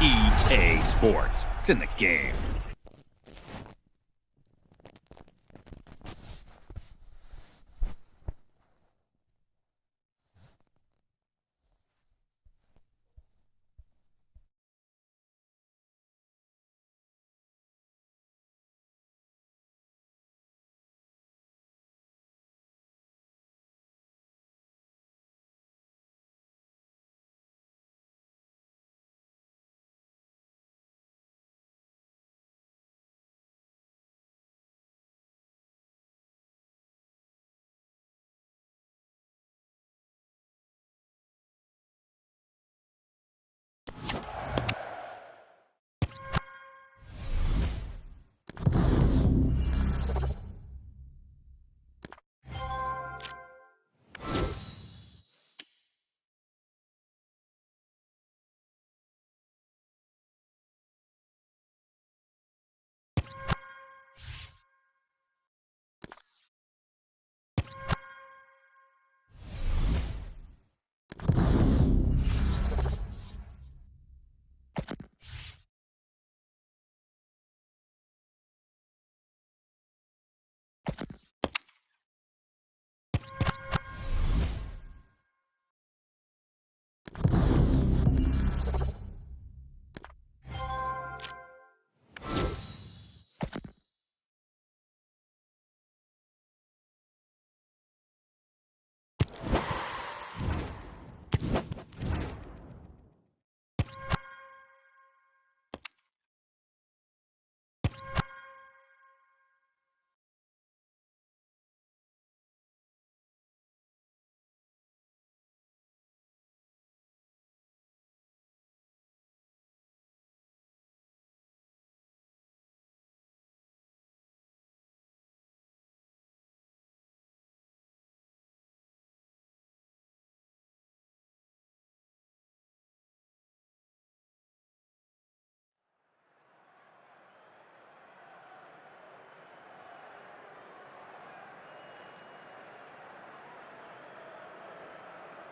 EA Sports. It's in the game.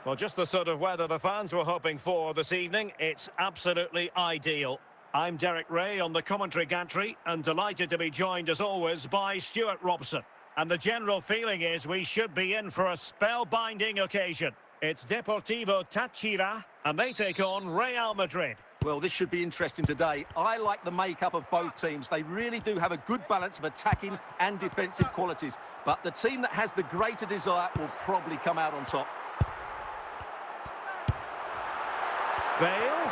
Well, just the sort of weather the fans were hoping for this evening. It's absolutely ideal. I'm Derek Ray on the commentary gantry and delighted to be joined as always by Stuart Robson. And the general feeling is we should be in for a spellbinding occasion. It's Deportivo Táchira and they take on Real Madrid. Well, this should be interesting today. I like the makeup of both teams. They really do have a good balance of attacking and defensive qualities. But the team that has the greater desire will probably come out on top. Bale.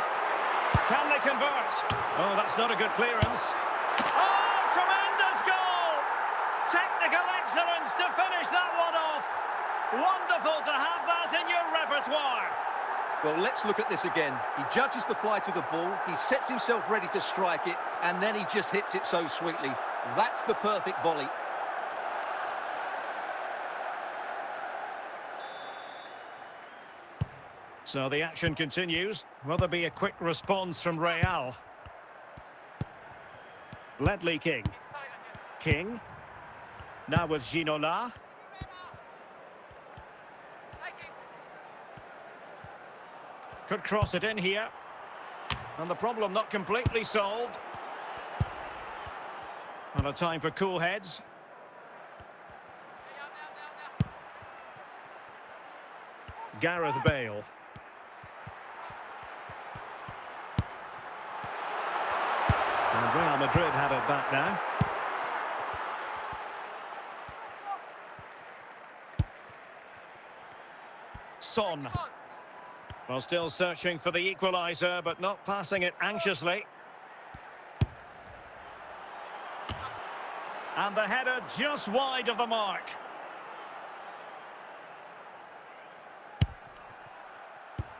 Can they convert? Oh, that's not a good clearance. Oh, tremendous goal! Technical excellence to finish that one off. Wonderful to have that in your repertoire. Well, let's look at this again. He judges the flight of the ball, he sets himself ready to strike it, and then he just hits it so sweetly. That's the perfect volley. So the action continues. Will there be a quick response from Real? Ledley King. King. Now with Ginola. Could cross it in here. And the problem not completely solved. And a time for cool heads. Gareth Bale. And Real Madrid have it back now. Son. Well, still searching for the equaliser, but not passing it anxiously. And the header just wide of the mark.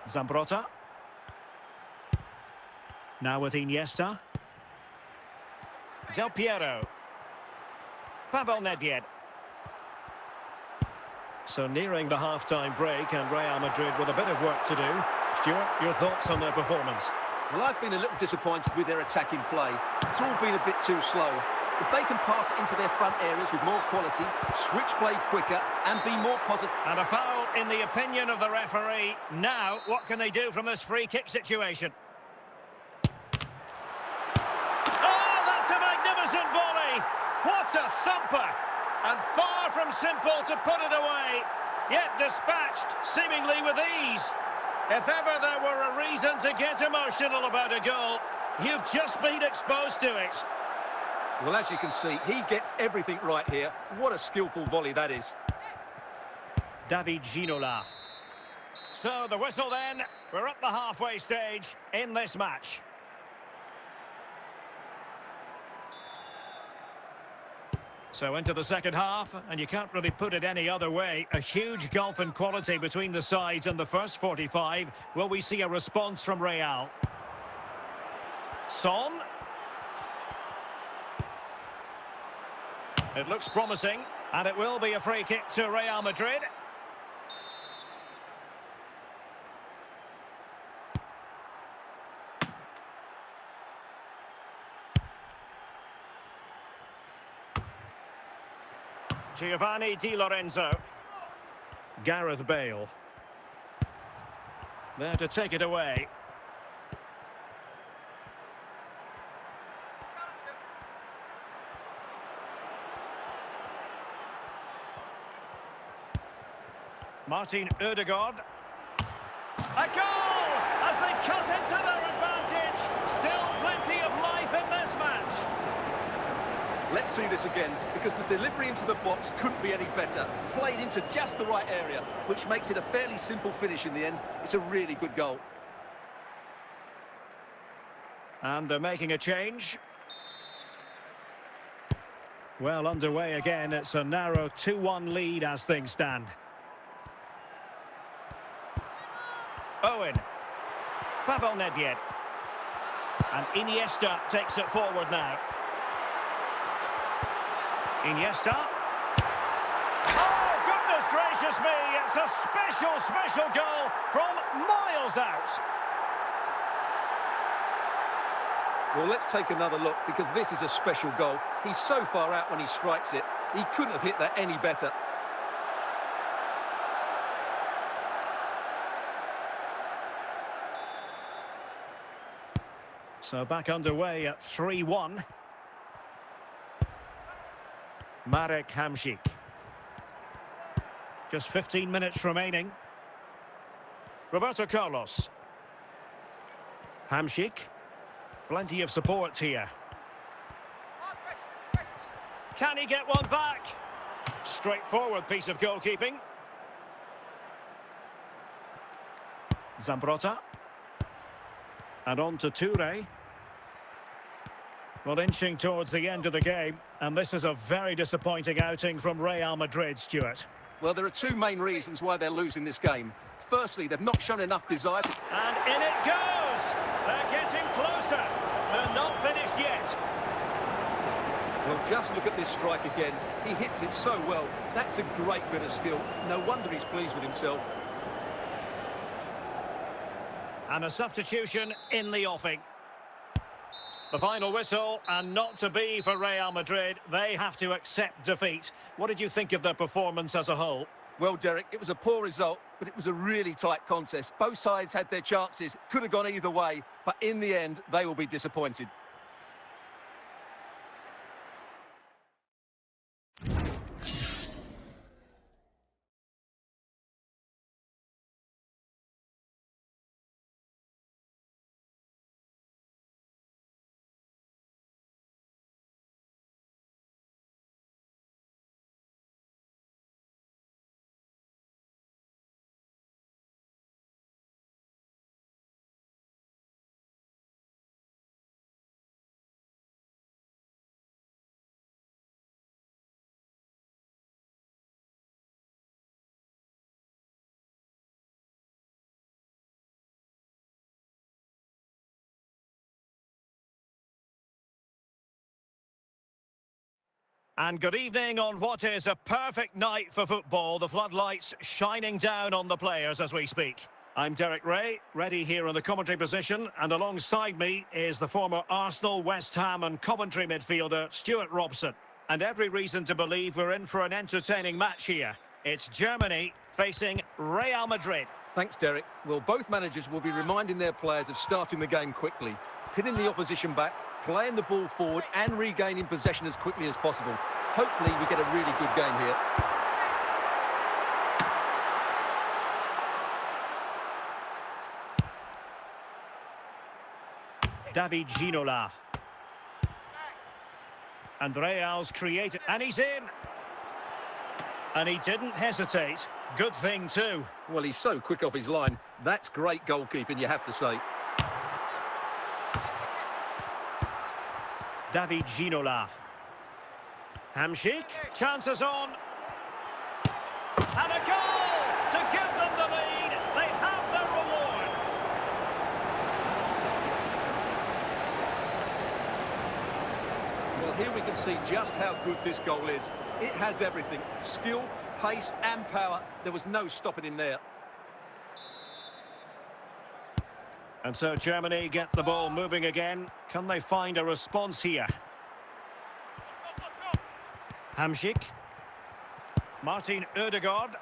Zambrotta. Now with Iniesta. Del Piero. Pavel Nedved. So nearing the half-time break and Real Madrid with a bit of work to do. Stuart, your thoughts on their performance? Well, I've been a little disappointed with their attacking play. It's all been a bit too slow. If they can pass it into their front areas with more quality, switch play quicker and be more positive. And a foul in the opinion of the referee. Now, what can they do from this free kick situation? What a thumper! And far from simple to put it away, yet dispatched seemingly with ease. If ever there were a reason to get emotional about a goal, you've just been exposed to it. Well, as you can see, he gets everything right here. What a skillful volley that is. David Ginola. So the whistle then, we're at the halfway stage in this match. So into the second half, and you can't really put it any other way. A huge gulf in quality between the sides in the first 45. Will we see a response from Real? Son. It looks promising, and it will be a free kick to Real Madrid. Giovanni Di Lorenzo. Gareth Bale. There to take it away. Martin Ødegaard. A goal as they cut into their advantage. Still plenty of life in this match. Let's see this again, because the delivery into the box couldn't be any better. Played into just the right area, which makes it a fairly simple finish in the end. It's a really good goal. And they're making a change. Well, underway again. It's a narrow 2-1 lead as things stand. Owen. Pavel Nedved. And Iniesta takes it forward now. Iniesta. Oh, goodness gracious me. It's a special goal from miles out. Well, let's take another look, because this is a special goal. He's so far out when he strikes it. He couldn't have hit that any better. So back underway at 3-1. Marek Hamšík. Just 15 minutes remaining. Roberto Carlos. Hamšík. Plenty of support here. Can he get one back? Straightforward piece of goalkeeping. Zambrotta. And on to Toure. Well, inching towards the end of the game, and this is a very disappointing outing from Real Madrid, Stuart. Well, there are two main reasons why they're losing this game. Firstly, they've not shown enough desire to... And in it goes! They're getting closer. They're not finished yet. Well, just look at this strike again. He hits it so well. That's a great bit of skill. No wonder he's pleased with himself. And a substitution in the offing. The final whistle, and not to be for Real Madrid. They have to accept defeat. What did you think of their performance as a whole? Well, Derek, it was a poor result, but it was a really tight contest. Both sides had their chances. Could have gone either way, but in the end, they will be disappointed. And good evening on what is a perfect night for football. The floodlights shining down on the players as we speak. I'm Derek Ray, ready here in the commentary position, and alongside me is the former Arsenal, West Ham and Coventry midfielder, Stuart Robson. And every reason to believe we're in for an entertaining match here. It's Germany facing Real Madrid. Thanks, Derek. Well, both managers will be reminding their players of starting the game quickly, pinning the opposition back, playing the ball forward and regaining possession as quickly as possible. Hopefully we get a really good game here. David Ginola. And Real's created, and he's in. And he didn't hesitate. Good thing too. Well, he's so quick off his line. That's great goalkeeping, you have to say. David Ginola. Hamsik, chances on. And a goal to give them the lead. They have their reward. Well, here we can see just how good this goal is. It has everything. Skill, pace and power. There was no stopping him there. And so Germany get the ball moving again. Can they find a response here? Hamsik. Martin Ødegaard.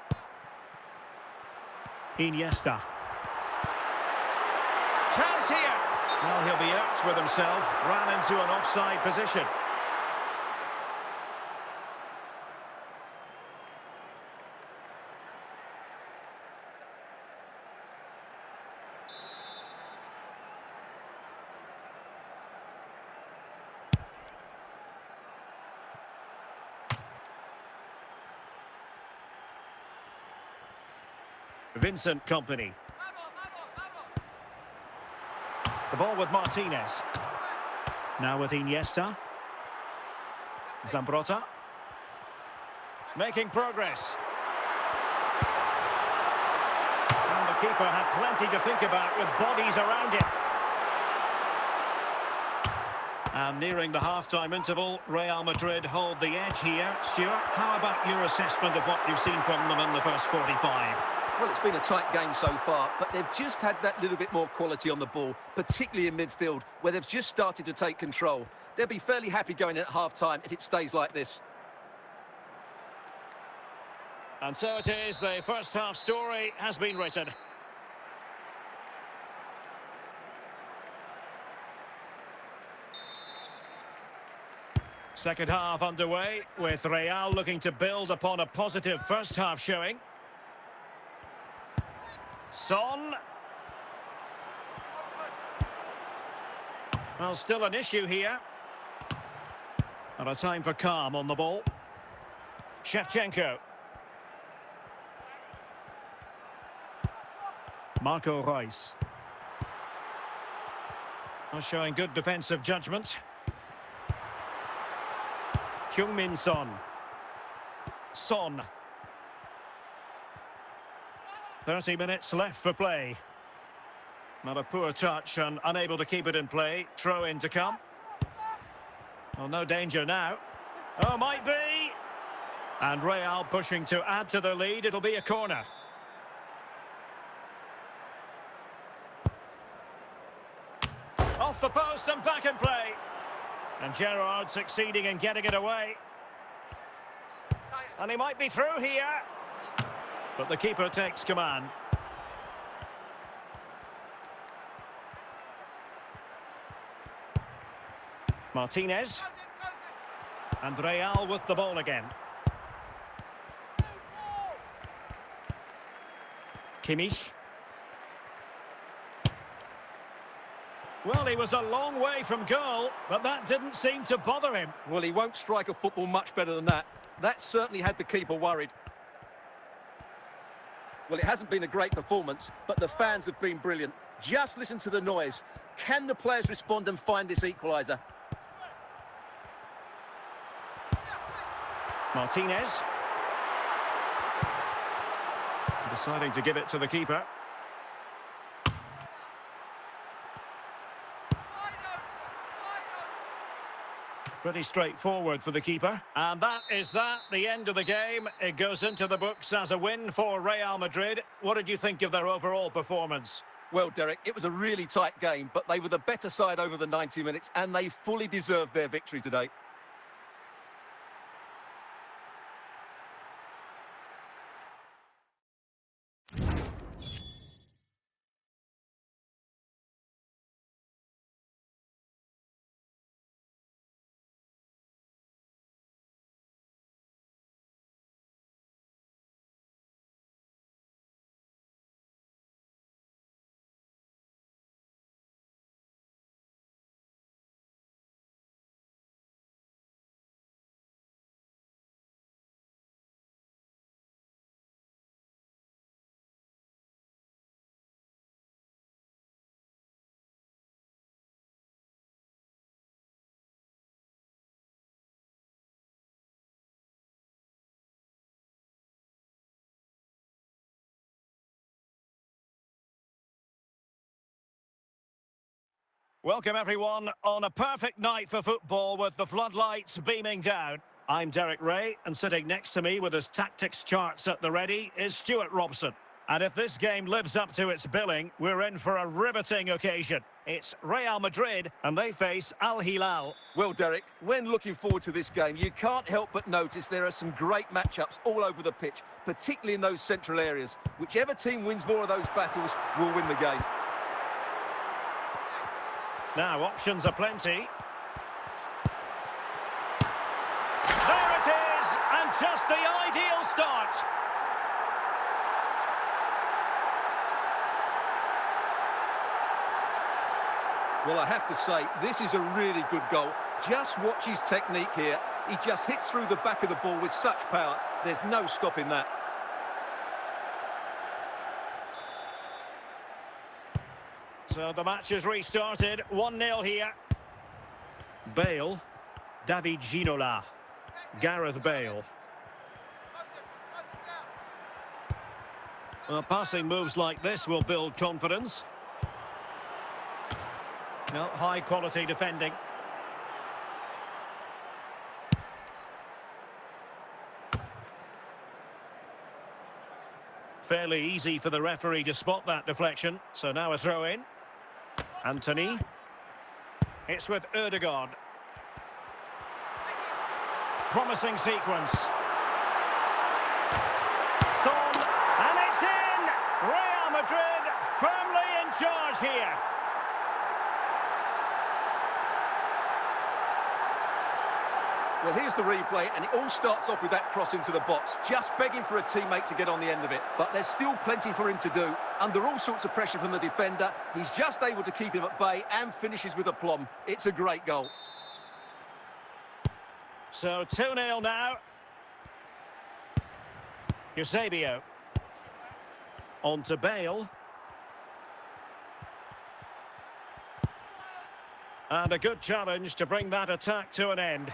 Iniesta. Chance here. Well, he'll be irked with himself. Ran into an offside position. Vincent Kompany. The ball with Martinez. Now with Iniesta. Zambrotta. Making progress. And the keeper had plenty to think about with bodies around him. And nearing the half-time interval, Real Madrid hold the edge here. Stuart, how about your assessment of what you've seen from them in the first 45? Well, it's been a tight game so far, but they've just had that little bit more quality on the ball, particularly in midfield, where they've just started to take control. They'll be fairly happy going in at half-time if it stays like this. And so it is, the first half story has been written. Second half underway, with Real looking to build upon a positive first half showing. Son. Well, still an issue here. And a time for calm on the ball. Shevchenko. Marco Reus. Well, showing good defensive judgment. Heung-min Son. Son. 30 minutes left for play. Not a poor touch and unable to keep it in play. Throw in to come. Well, no danger now. Oh, might be. And Real pushing to add to their lead. It'll be a corner. Off the post and back in play. And Gerrard succeeding in getting it away. And he might be through here. But the keeper takes command. Martinez. And Real with the ball again. Kimmich. Well, he was a long way from goal, but that didn't seem to bother him. Well, he won't strike a football much better than that. That certainly had the keeper worried. Well, it hasn't been a great performance, but the fans have been brilliant. Just listen to the noise. Can the players respond and find this equaliser? Martinez. Deciding to give it to the keeper. Pretty straightforward for the keeper. And that is that, the end of the game. It goes into the books as a win for Real Madrid. What did you think of their overall performance? Well, Derek, it was a really tight game, but they were the better side over the 90 minutes, and they fully deserved their victory today. Welcome everyone on a perfect night for football with the floodlights beaming down. I'm Derek Ray, and sitting next to me with his tactics charts at the ready is Stuart Robson. And if this game lives up to its billing, we're in for a riveting occasion. It's Real Madrid, and they face Al-Hilal. Well, Derek, when looking forward to this game, you can't help but notice there are some great matchups all over the pitch, particularly in those central areas. Whichever team wins more of those battles will win the game. Now, options are plenty. There it is, and just the ideal start. Well, I have to say, this is a really good goal. Just watch his technique here. He just hits through the back of the ball with such power. There's no stopping that. So the match has restarted, 1-0 here. Bale, David Ginola, Gareth Bale. Well, passing moves like this will build confidence. No, high quality defending. Fairly easy for the referee to spot that deflection. So now a throw in. Anthony. It's with Ødegaard. Promising sequence. Son, and it's in! Real Madrid firmly in charge here. Well, here's the replay, and it all starts off with that cross into the box, just begging for a teammate to get on the end of it. But there's still plenty for him to do. Under all sorts of pressure from the defender, he's just able to keep him at bay and finishes with aplomb. It's a great goal. So 2-0 now. Eusebio. On to Bale. And a good challenge to bring that attack to an end.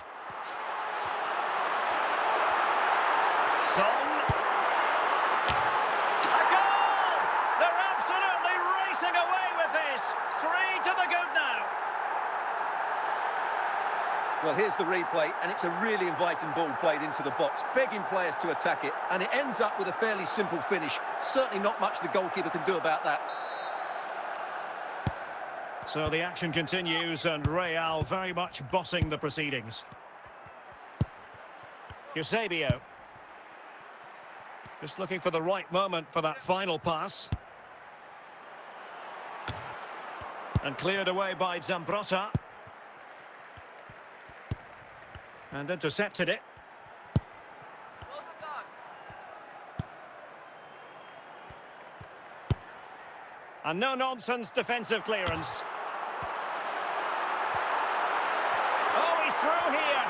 Son. A goal! They're absolutely racing away with this. 3 to the good now. Well, here's the replay, and it's a really inviting ball played into the box, begging players to attack it, and it ends up with a fairly simple finish. Certainly not much the goalkeeper can do about that. So the action continues, and Real very much bossing the proceedings. Eusebio. Just looking for the right moment for that final pass. And cleared away by Zambrotta. And intercepted it. And no-nonsense defensive clearance. Oh, he's through here.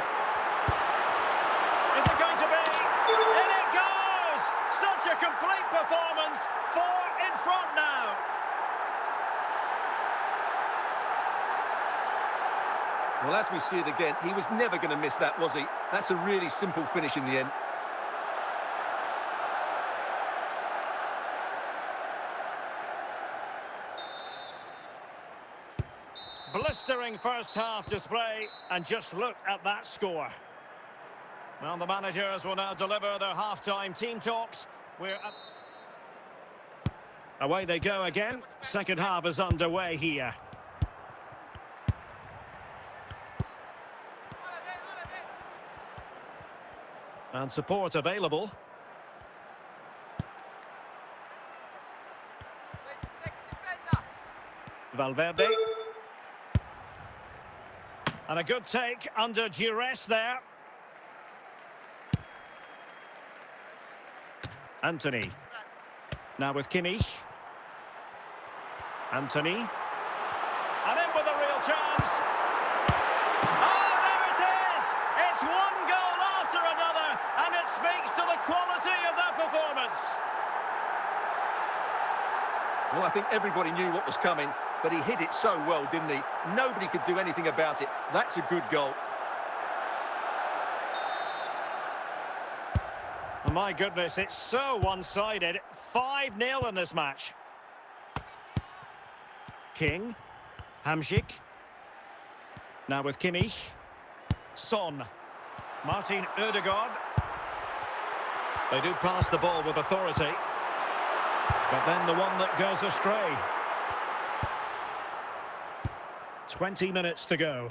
Is it going to be? In it goes! Such a complete performance. 4 in front now. Well, as we see it again, he was never going to miss that, was he? That's a really simple finish in the end. Blistering first half display, and just look at that score. Well, the managers will now deliver their half-time team talks. Away they go again. Second half is underway here. And support available. Valverde. And a good take under duress there. Anthony. Now with Kimmich. Anthony. And in with a real chance. Oh, there it is! It's one goal after another, and it speaks to the quality of that performance. Well, I think everybody knew what was coming, but he hit it so well, didn't he? Nobody could do anything about it. That's a good goal. Oh, my goodness, it's so one-sided. 5-0 in this match. King. Hamsik. Now with Kimmich. Son. Martin Ødegaard. They do pass the ball with authority. But then the one that goes astray. 20 minutes to go.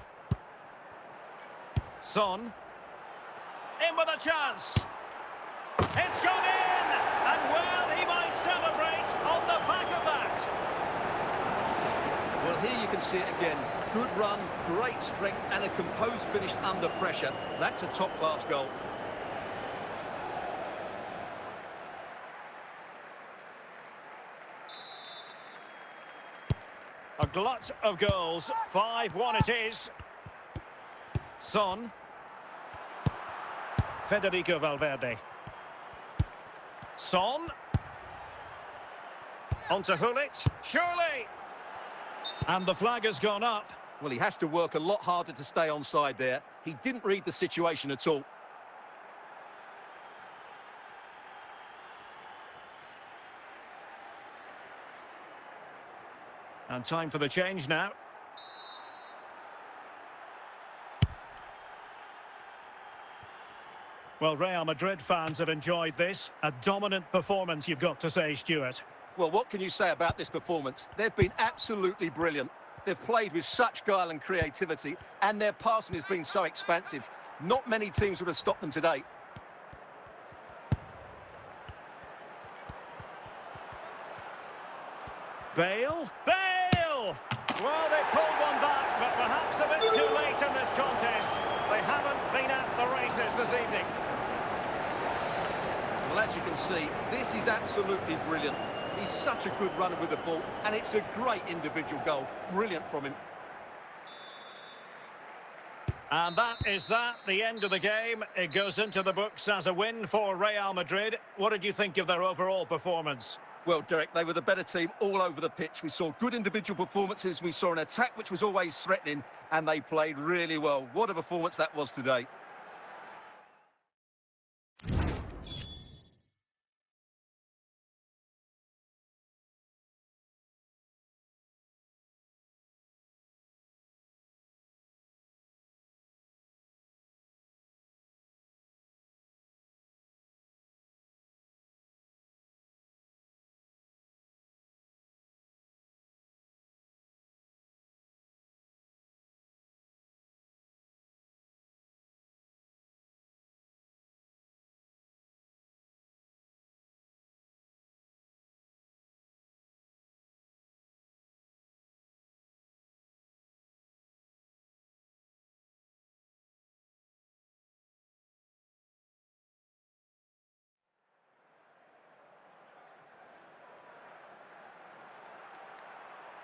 Son. In with a chance. It's gone in! And well, he might celebrate on the back of that. Well, here you can see it again. Good run, great strength, and a composed finish under pressure. That's a top-class goal. A glut of goals. 5-1 it is. Son. Federico Valverde. Son. On to Gullit. Surely! And the flag has gone up. Well, he has to work a lot harder to stay onside there. He didn't read the situation at all. And time for the change now. Well, Real Madrid fans have enjoyed this. A dominant performance, you've got to say, Stuart. Well, what can you say about this performance? They've been absolutely brilliant. They've played with such guile and creativity, and their passing has been so expansive. Not many teams would have stopped them today. Bale? Bale! Well, they pulled one back, but perhaps a bit too late in this contest. They haven't been at the races this evening. Well, as you can see, this is absolutely brilliant. He's such a good runner with the ball, and it's a great individual goal. Brilliant from him. And that is that, the end of the game. It goes into the books as a win for Real Madrid. What did you think of their overall performance? Well, Derek, they were the better team all over the pitch. We saw good individual performances. We saw an attack which was always threatening, and they played really well. What a performance that was today.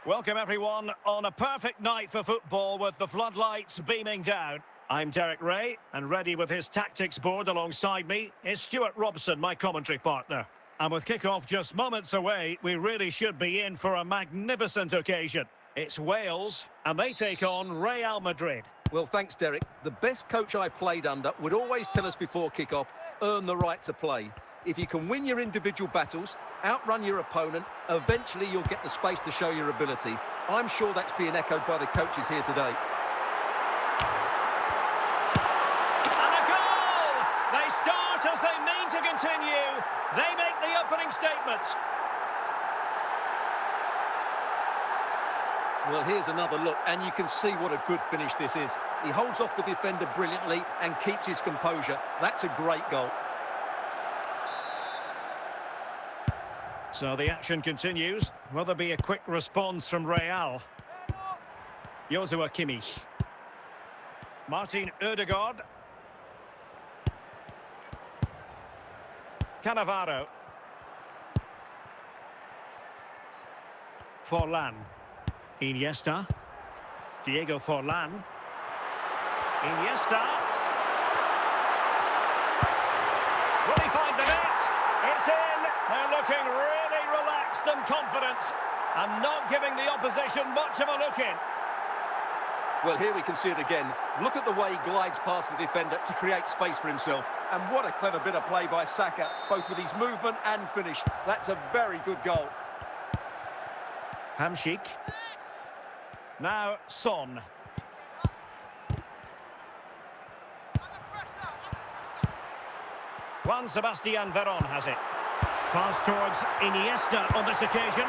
Welcome everyone on a perfect night for football with the floodlights beaming down. I'm Derek Ray, and ready with his tactics board alongside me is Stuart Robson, my commentary partner. And with kick-off just moments away, we really should be in for a magnificent occasion. It's Wales, and they take on Real Madrid. Well, thanks, Derek. The best coach I played under would always tell us before kick-off, earn the right to play. If you can win your individual battles, outrun your opponent, eventually you'll get the space to show your ability. I'm sure that's being echoed by the coaches here today. And a goal! They start as they mean to continue. They make the opening statement. Well, here's another look, and you can see what a good finish this is. He holds off the defender brilliantly and keeps his composure. That's a great goal. So the action continues. Will there be a quick response from Real? Joshua Kimmich. Martin Ødegaard. Cannavaro. Forlan. Iniesta. Diego Forlan. Iniesta. Will he find the net? It's in. They're looking really relaxed and confident and not giving the opposition much of a look in. Well, here we can see it again. Look at the way he glides past the defender to create space for himself. And what a clever bit of play by Saka, both with his movement and finish. That's a very good goal. Hamšík. Now Son. Juan Sebastian Veron has it. Pass towards Iniesta on this occasion.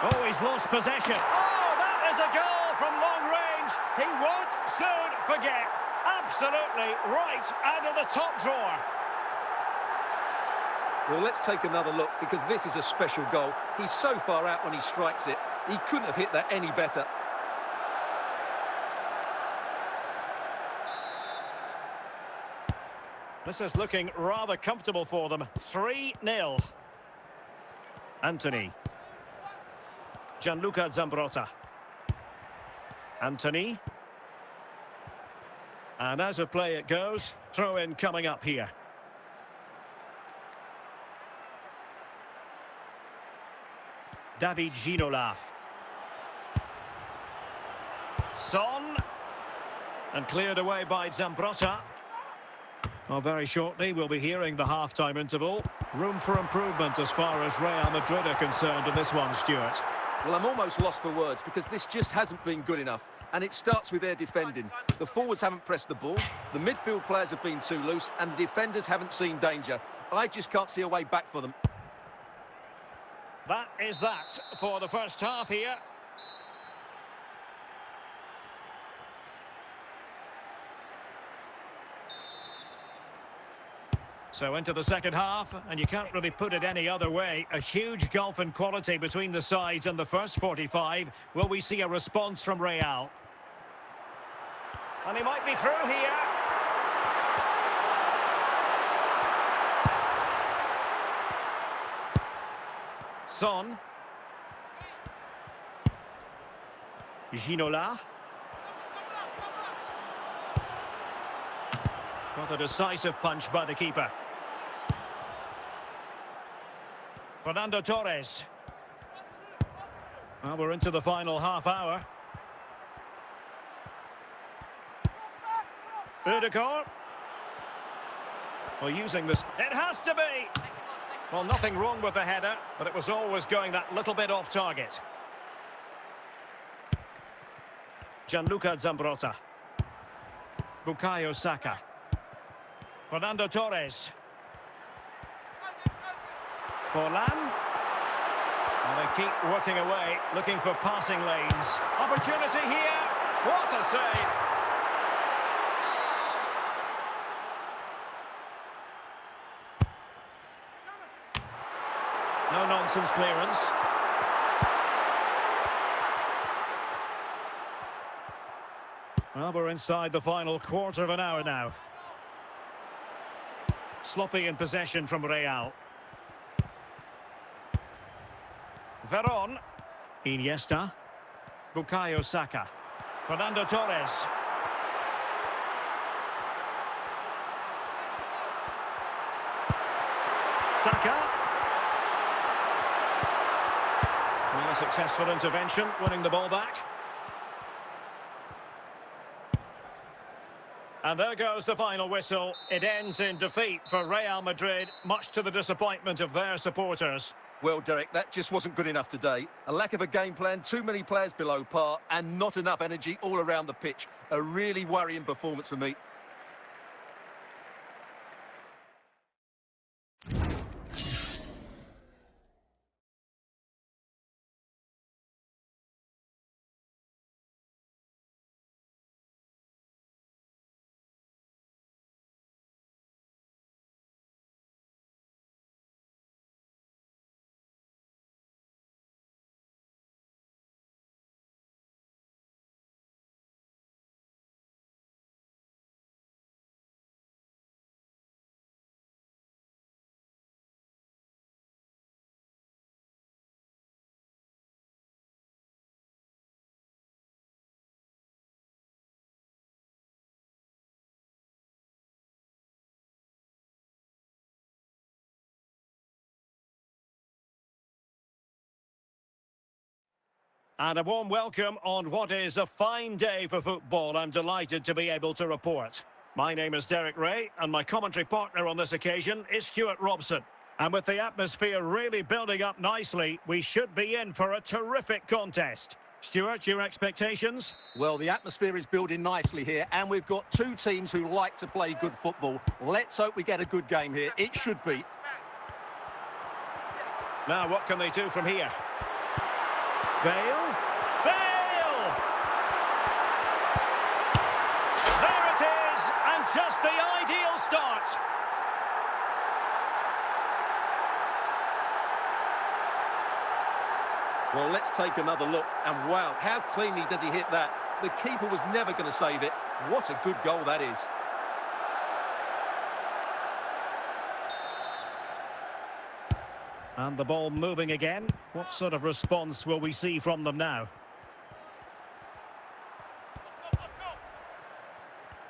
Oh, he's lost possession. Oh, that is a goal from long range. He won't soon forget. Absolutely right out of the top drawer. Well, let's take another look, because this is a special goal. He's so far out when he strikes it. He couldn't have hit that any better. This is looking rather comfortable for them. 3-0. Anthony. Gianluca Zambrotta. Anthony. And as a play it goes, throw in coming up here. David Ginola. Son. And cleared away by Zambrotta. Well, very shortly we'll be hearing the half-time interval. Room for improvement as far as Real Madrid are concerned in this one, Stuart. Well, I'm almost lost for words, because this just hasn't been good enough. And it starts with their defending. The forwards haven't pressed the ball, the midfield players have been too loose, and the defenders haven't seen danger. I just can't see a way back for them. That is that for the first half here. So into the second half, and you can't really put it any other way. A huge gulf in quality between the sides in the first 45. Will we see a response from Real? And he might be through here. Son. Ginola. Got a decisive punch by the keeper. Fernando Torres. Well, we're into the final half hour. Udegaard. Well, using this... It has to be! Well, nothing wrong with the header, but it was always going that little bit off target. Gianluca Zambrotta. Bukayo Saka. Fernando Torres. Forlan. And they keep working away, looking for passing lanes. Opportunity here. What a save. No-nonsense clearance. Well, we're inside the final quarter of an hour now. Sloppy in possession from Real. Veron. Iniesta. Bukayo Saka. Fernando Torres. Saka. Well, a successful intervention, winning the ball back. And there goes the final whistle. It ends in defeat for Real Madrid, much to the disappointment of their supporters. Well, Derek, that just wasn't good enough today. A lack of a game plan, too many players below par, and not enough energy all around the pitch. A really worrying performance for me. And a warm welcome on what is a fine day for football. I'm delighted to be able to report. My name is Derek Ray, and my commentary partner on this occasion is Stuart Robson. And with the atmosphere really building up nicely, we should be in for a terrific contest. Stuart, your expectations? Well, the atmosphere is building nicely here, and we've got two teams who like to play good football. Let's hope we get a good game here. It should be. Now, what can they do from here? Bale? Bale! There it is, and just the ideal start. Well, let's take another look. And wow, how cleanly does he hit that? The keeper was never going to save it. What a good goal that is. And the ball moving again. What sort of response will we see from them now?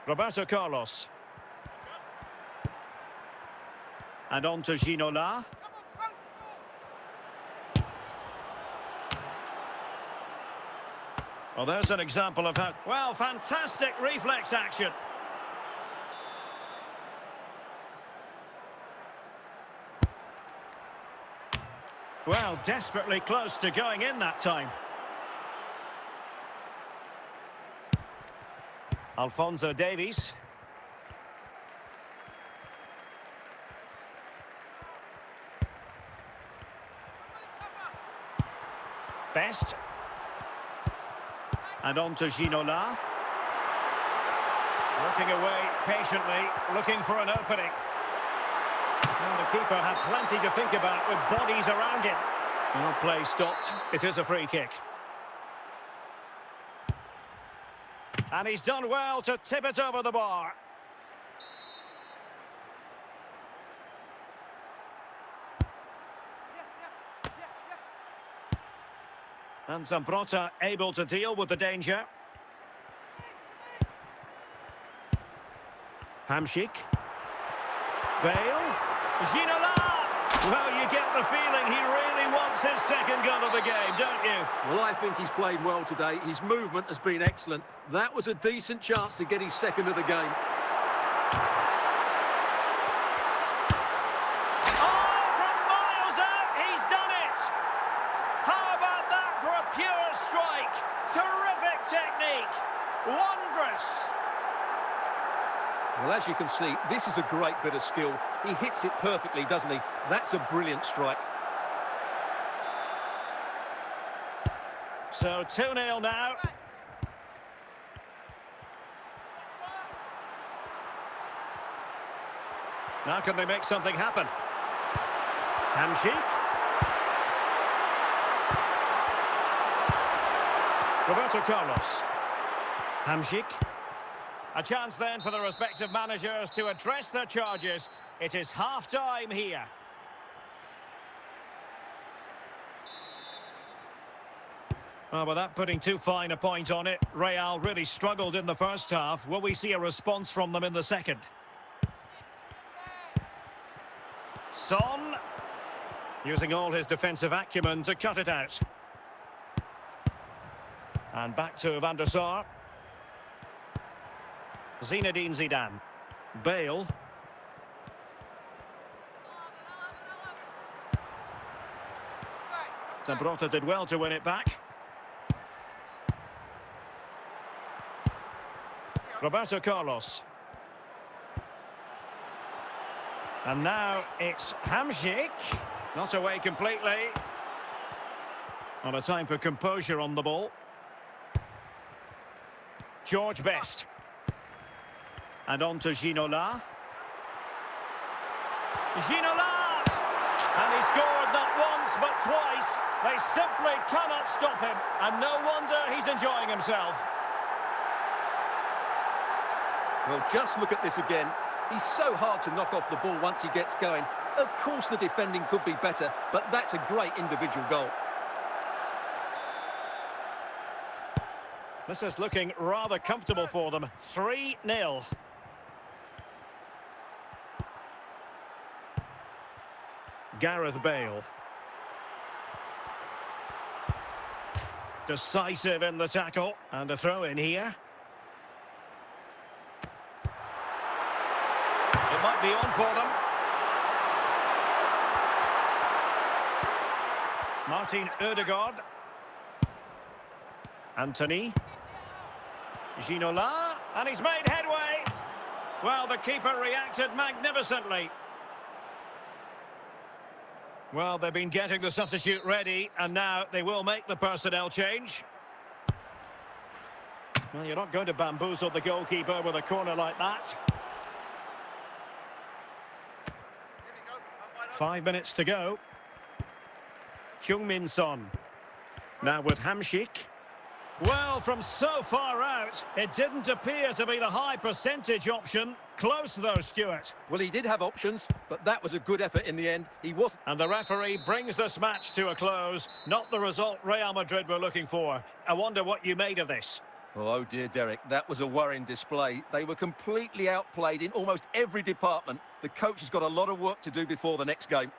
Roberto Carlos. And on to Ginola. Well, there's an example of how... Well, fantastic reflex action. Well, desperately close to going in that time. Alphonso Davies. Best. And on to Ginola. Working away patiently, looking for an opening. And the keeper had plenty to think about with bodies around him. Well, play stopped. It is a free kick. And he's done well to tip it over the bar. And Zambrotta able to deal with the danger. Hamšík. Bale. Ginola! Well, you get the feeling he really wants his second goal of the game, don't you? Well, I think he's played well today. His movement has been excellent. That was a decent chance to get his second of the game. Oh, from miles out, he's done it! How about that for a pure strike? Terrific technique. Wondrous. Well, as you can see, this is a great bit of skill. He hits it perfectly, doesn't he? That's a brilliant strike. So 2-0 now. Now can they make something happen? Hamšík. Roberto Carlos. Hamšík. A chance then for the respective managers to address their charges. It is half-time here. Well, without putting too fine a point on it, Real really struggled in the first half. Will we see a response from them in the second? Son, using all his defensive acumen to cut it out. And back to Van der Sar. Zinedine Zidane. Bale. Zambrotta did well to win it back. Roberto Carlos. And now it's Hamšík. Not away completely. On a time for composure on the ball. George Best. And on to Ginola. Ginola! And he scored not once but twice. They simply cannot stop him. And no wonder he's enjoying himself. Well, just look at this again. He's so hard to knock off the ball once he gets going. Of course the defending could be better, but that's a great individual goal. This is looking rather comfortable for them. 3-0. Gareth Bale. Decisive in the tackle. And a throw in here. It might be on for them. Martin Ødegaard. Anthony. Ginola, and he's made headway. Well, the keeper reacted magnificently. Well, they've been getting the substitute ready, and now they will make the personnel change. Well, you're not going to bamboozle the goalkeeper with a corner like that. 5 minutes to go. Heung-min Son. Now with Hamšík. Well, from so far out, it didn't appear to be the high percentage option. Close though, Stuart. Well, he did have options, but that was a good effort in the end. He wasn't... And the referee brings this match to a close. Not the result Real Madrid were looking for. I wonder what you made of this. Oh dear, Derek, that was a worrying display. They were completely outplayed in almost every department. The coach has got a lot of work to do before the next game.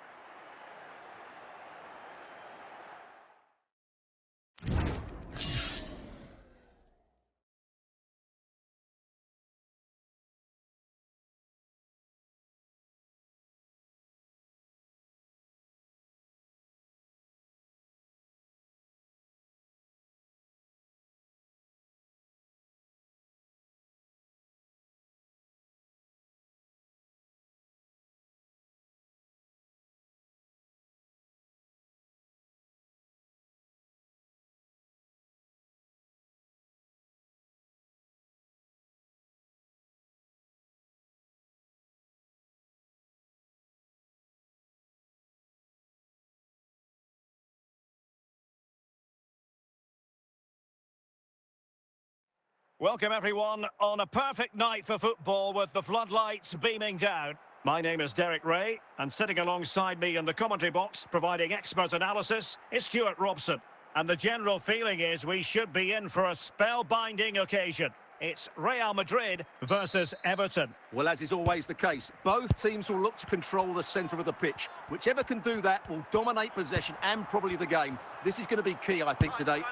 Welcome everyone on a perfect night for football with the floodlights beaming down. My name is Derek Ray, and sitting alongside me in the commentary box, providing expert analysis, is Stuart Robson. And the general feeling is we should be in for a spellbinding occasion. It's Real Madrid versus Everton. Well, as is always the case, both teams will look to control the centre of the pitch. Whichever can do that will dominate possession and probably the game. This is going to be key, I think, today.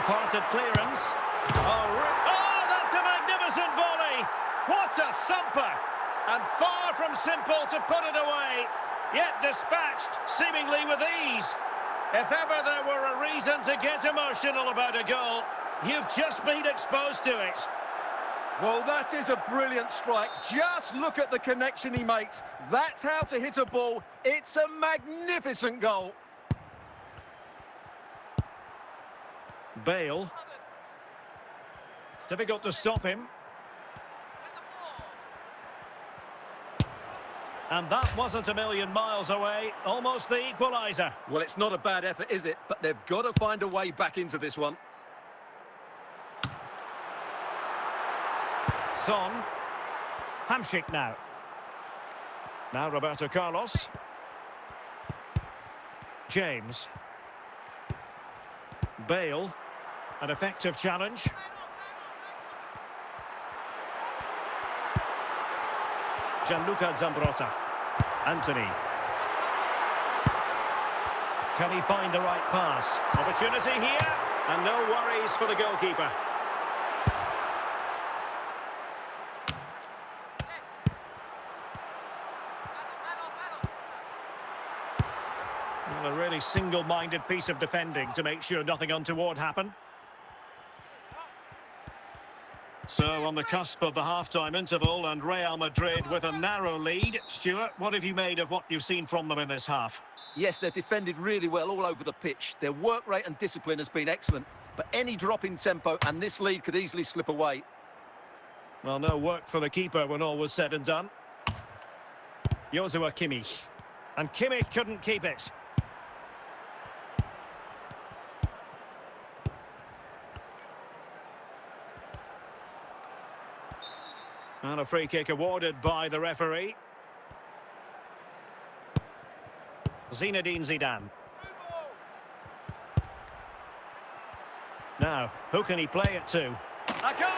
Half-hearted clearance. Oh, that's a magnificent volley! What a thumper! And far from simple to put it away, yet dispatched seemingly with ease. If ever there were a reason to get emotional about a goal, you've just been exposed to it. Well, that is a brilliant strike. Just look at the connection he makes. That's how to hit a ball. It's a magnificent goal. Bale. Difficult to stop him. And that wasn't a million miles away. Almost the equaliser. Well, it's not a bad effort, is it? But they've got to find a way back into this one. Son. Hamšík now. Now Roberto Carlos. James. Bale. An effective challenge. Gianluca Zambrotta. Anthony. Can he find the right pass? Opportunity here, and no worries for the goalkeeper. Well, a really single-minded piece of defending to make sure nothing untoward happened. So, on the cusp of the half-time interval, and Real Madrid with a narrow lead. Stuart, what have you made of what you've seen from them in this half? Yes, they've defended really well all over the pitch. Their work rate and discipline has been excellent. But any drop in tempo and this lead could easily slip away. Well, no work for the keeper when all was said and done. Joshua Kimmich. And Kimmich couldn't keep it. And a free kick awarded by the referee. Zinedine Zidane. Now, who can he play it to? A goal!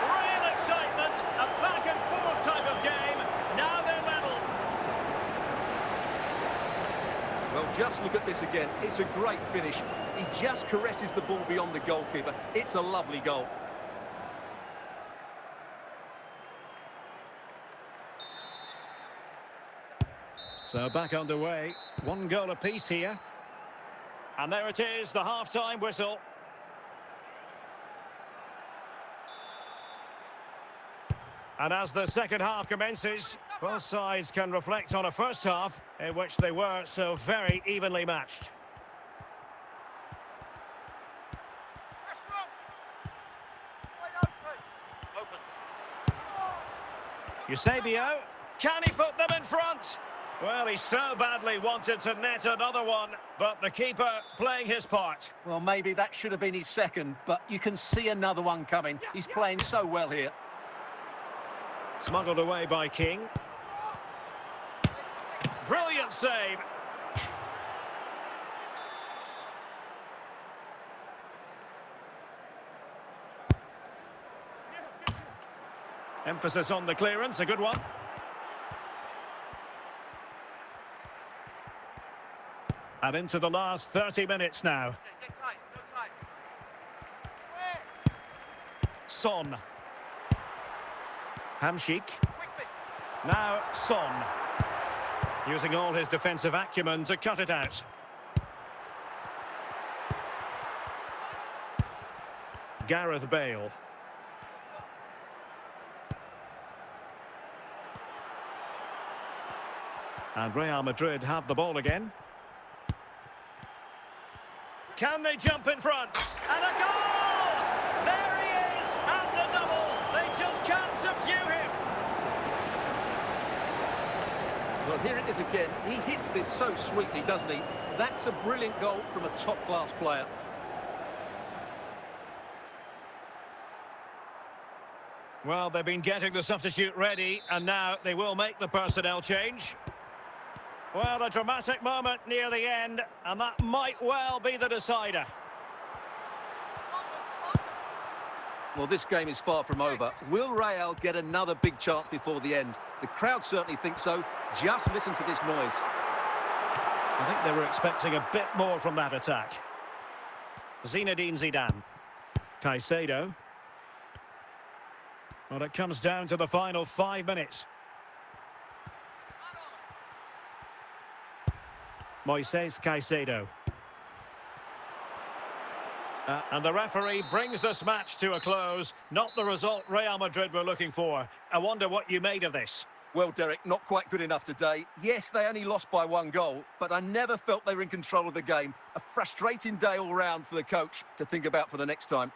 Real excitement! A back-and-forth type of game. Now they're level. Well, just look at this again. It's a great finish. He just caresses the ball beyond the goalkeeper. It's a lovely goal. So back underway. One goal apiece here. And there it is, the half-time whistle. And as the second half commences, both sides can reflect on a first half in which they were so very evenly matched. Eusebio, can he put them in front? Well, he so badly wanted to net another one, but the keeper playing his part. Well, maybe that should have been his second, but you can see another one coming. He's playing so well here. Smuggled away by King. Brilliant save. Emphasis on the clearance, a good one. And into the last 30 minutes now. Son. Hamşik. Now Son. Using all his defensive acumen to cut it out. Gareth Bale. And Real Madrid have the ball again. Can they jump in front? And a goal! There he is, and the double. They just can't subdue him. Well, here it is again. He hits this so sweetly, doesn't he? That's a brilliant goal from a top-class player. Well, they've been getting the substitute ready, and now they will make the personnel change. Well, a dramatic moment near the end, and that might well be the decider. Well, this game is far from over. Will Real get another big chance before the end? The crowd certainly think so. Just listen to this noise. I think they were expecting a bit more from that attack. Zinedine Zidane. Caicedo. Well, it comes down to the final 5 minutes. Moises Caicedo. And the referee brings this match to a close. Not the result Real Madrid were looking for. I wonder what you made of this. Well, Derek, not quite good enough today. Yes, they only lost by 1 goal, but I never felt they were in control of the game. A frustrating day all round for the coach to think about for the next time.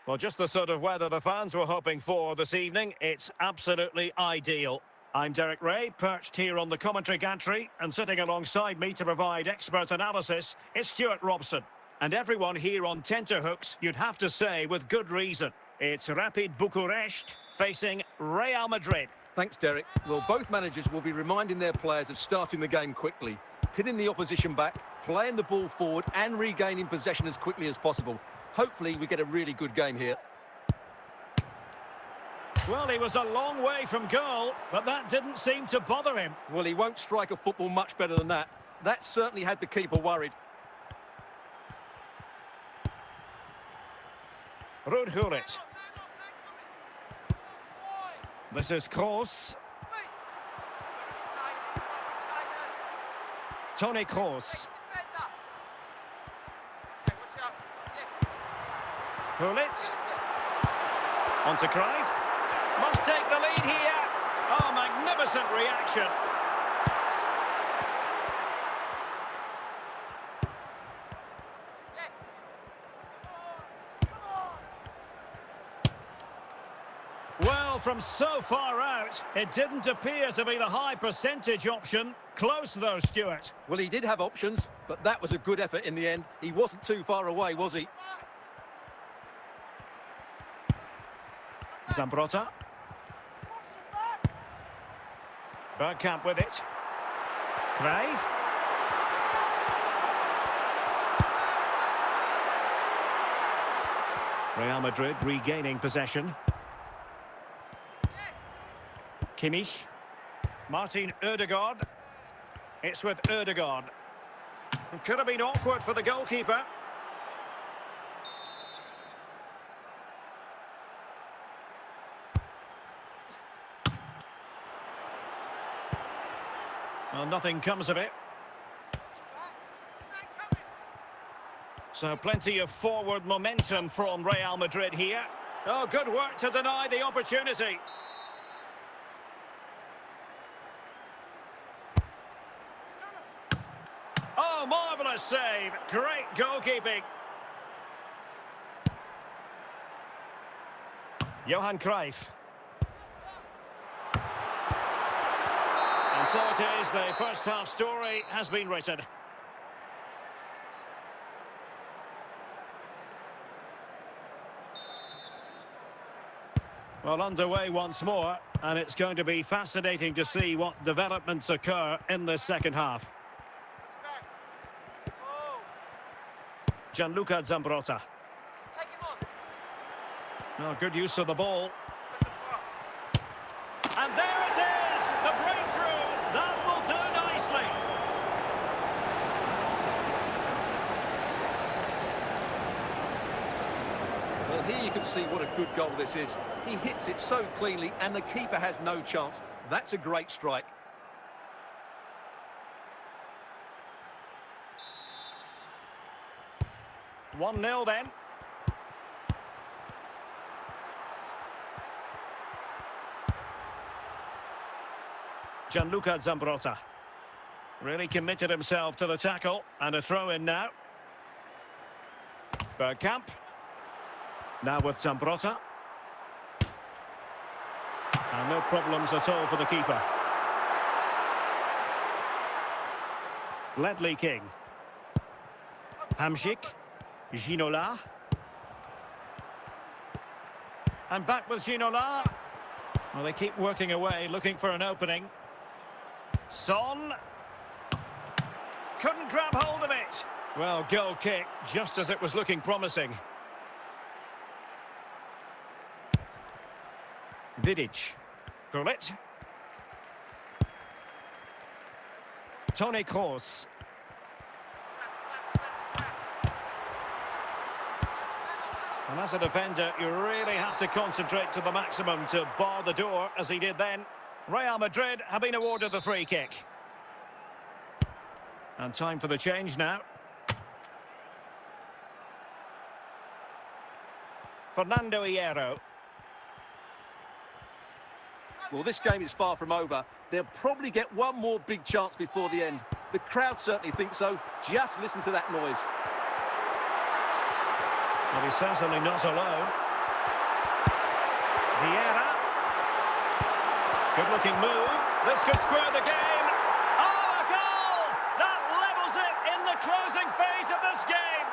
Well, just the sort of weather the fans were hoping for this evening. It's absolutely ideal. I'm Derek Ray, perched here on the commentary gantry, and sitting alongside me to provide expert analysis is Stuart Robson. And everyone here on tenterhooks, you'd have to say with good reason. It's Rapid Bucharest facing Real Madrid. Thanks, Derek. Well, both managers will be reminding their players of starting the game quickly, pinning the opposition back, playing the ball forward and regaining possession as quickly as possible. Hopefully we get a really good game here. Well, he was a long way from goal, but that didn't seem to bother him. Well, he won't strike a football much better than that. That certainly had the keeper worried. Ruud Gullit. This is Kroos. Toni Kroos. Gullit. On to Cruyff. Must take the lead here. Oh, magnificent reaction. Well, from so far out, it didn't appear to be the high percentage option. Close though, Stuart. Well, he did have options, but that was a good effort in the end. He wasn't too far away, was he? Zambrotta. Bergkamp with it. Cruyff. Real Madrid regaining possession. Kimmich. Martin Ødegaard. It's with Ødegaard. It could have been awkward for the goalkeeper. Well, nothing comes of it. So plenty of forward momentum from Real Madrid here. Oh, good work to deny the opportunity. Oh, marvellous save. Great goalkeeping. Johan Cruyff. And so it is, the first half story has been written. Well, underway once more, and it's going to be fascinating to see what developments occur in the second half. Gianluca Zambrotta. Oh, good use of the ball. And there it is, the breakthrough. That will do nicely. Well, here you can see what a good goal this is. He hits it so cleanly, and the keeper has no chance. That's a great strike. One 0 then. Gianluca Zambrotta really committed himself to the tackle, and a throw in now. Bergkamp. Now with Zambrotta. And no problems at all for the keeper. Ledley King. Hamsik. Ginola. And back with Ginola. Well, they keep working away, looking for an opening. Son. Couldn't grab hold of it. Well, goal kick, just as it was looking promising. Vidic. Gullit. Toni Kroos. And as a defender, you really have to concentrate to the maximum to bar the door, as he did then. Real Madrid have been awarded the free kick. And time for the change now. Fernando Hierro. Well, this game is far from over. They'll probably get one more big chance before the end. The crowd certainly think so. Just listen to that noise. Well, he's certainly not alone. Vieira. Good-looking move. This could square the game. Oh, a goal! That levels it in the closing phase of this game.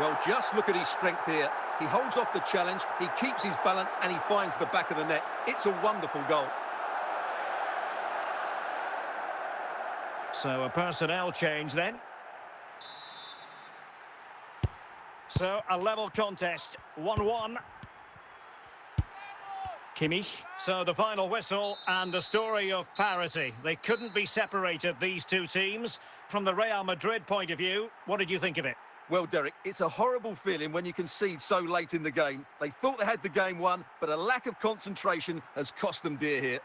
Well, just look at his strength here. He holds off the challenge, he keeps his balance, and he finds the back of the net. It's a wonderful goal. So a personnel change then. So a level contest, 1-1. Kimmich. So the final whistle and the story of parity. They couldn't be separated, these two teams. From the Real Madrid point of view, what did you think of it? Well, Derek, it's a horrible feeling when you concede so late in the game. They thought they had the game won, but a lack of concentration has cost them dear here.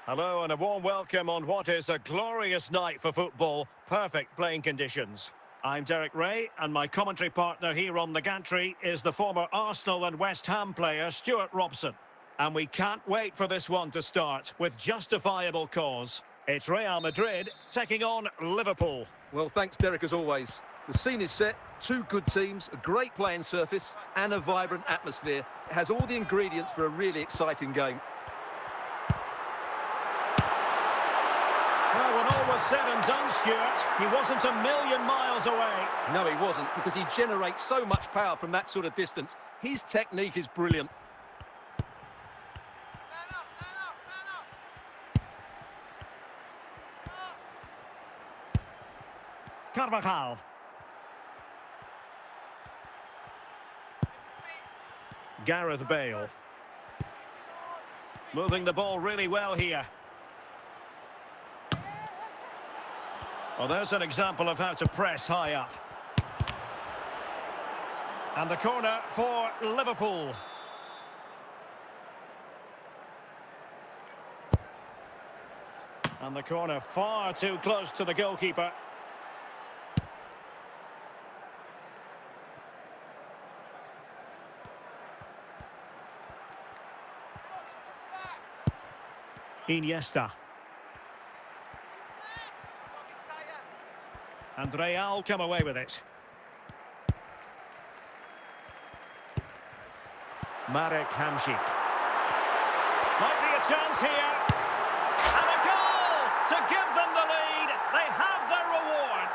Hello and a warm welcome on what is a glorious night for football. Perfect playing conditions. I'm Derek Ray, and my commentary partner here on the gantry is the former Arsenal and West Ham player Stuart Robson. And we can't wait for this one to start with justifiable cause. It's Real Madrid taking on Liverpool. Well, thanks, Derek, as always. The scene is set, two good teams, a great playing surface and a vibrant atmosphere. It has all the ingredients for a really exciting game. Well, when all was said and done, Stuart, he wasn't a million miles away. No, he wasn't, because he generates so much power from that sort of distance. His technique is brilliant. Carvajal. Gareth Bale. Moving the ball really well here. Well, there's an example of how to press high up. And the corner for Liverpool. And the corner far too close to the goalkeeper. Iniesta. And Real come away with it. Marek Hamšík. Might be a chance here. And a goal to give them the lead. They have their reward.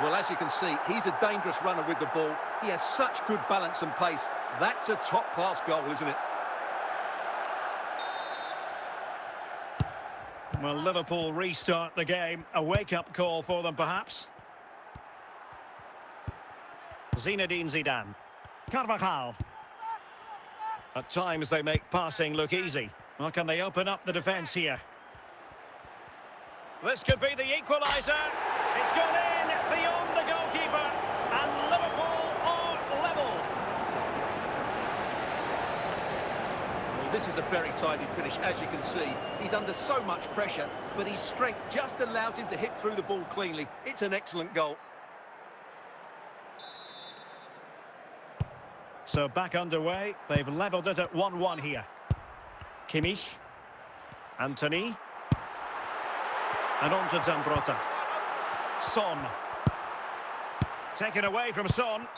Well, as you can see, he's a dangerous runner with the ball. He has such good balance and pace. That's a top-class goal, isn't it? Well, Liverpool restart the game. A wake-up call for them, perhaps. Zinedine Zidane. Carvajal. At times they make passing look easy. Well, can they open up the defence here? This could be the equaliser. It's gone in beyond the goalkeeper. And Liverpool are level. Well, this is a very tidy finish, as you can see. He's under so much pressure, but his strength just allows him to hit through the ball cleanly. It's an excellent goal. So back underway. They've levelled it at 1-1 here. Kimmich. Anthony. And on to Zambrotta. Son. Taken away from Son.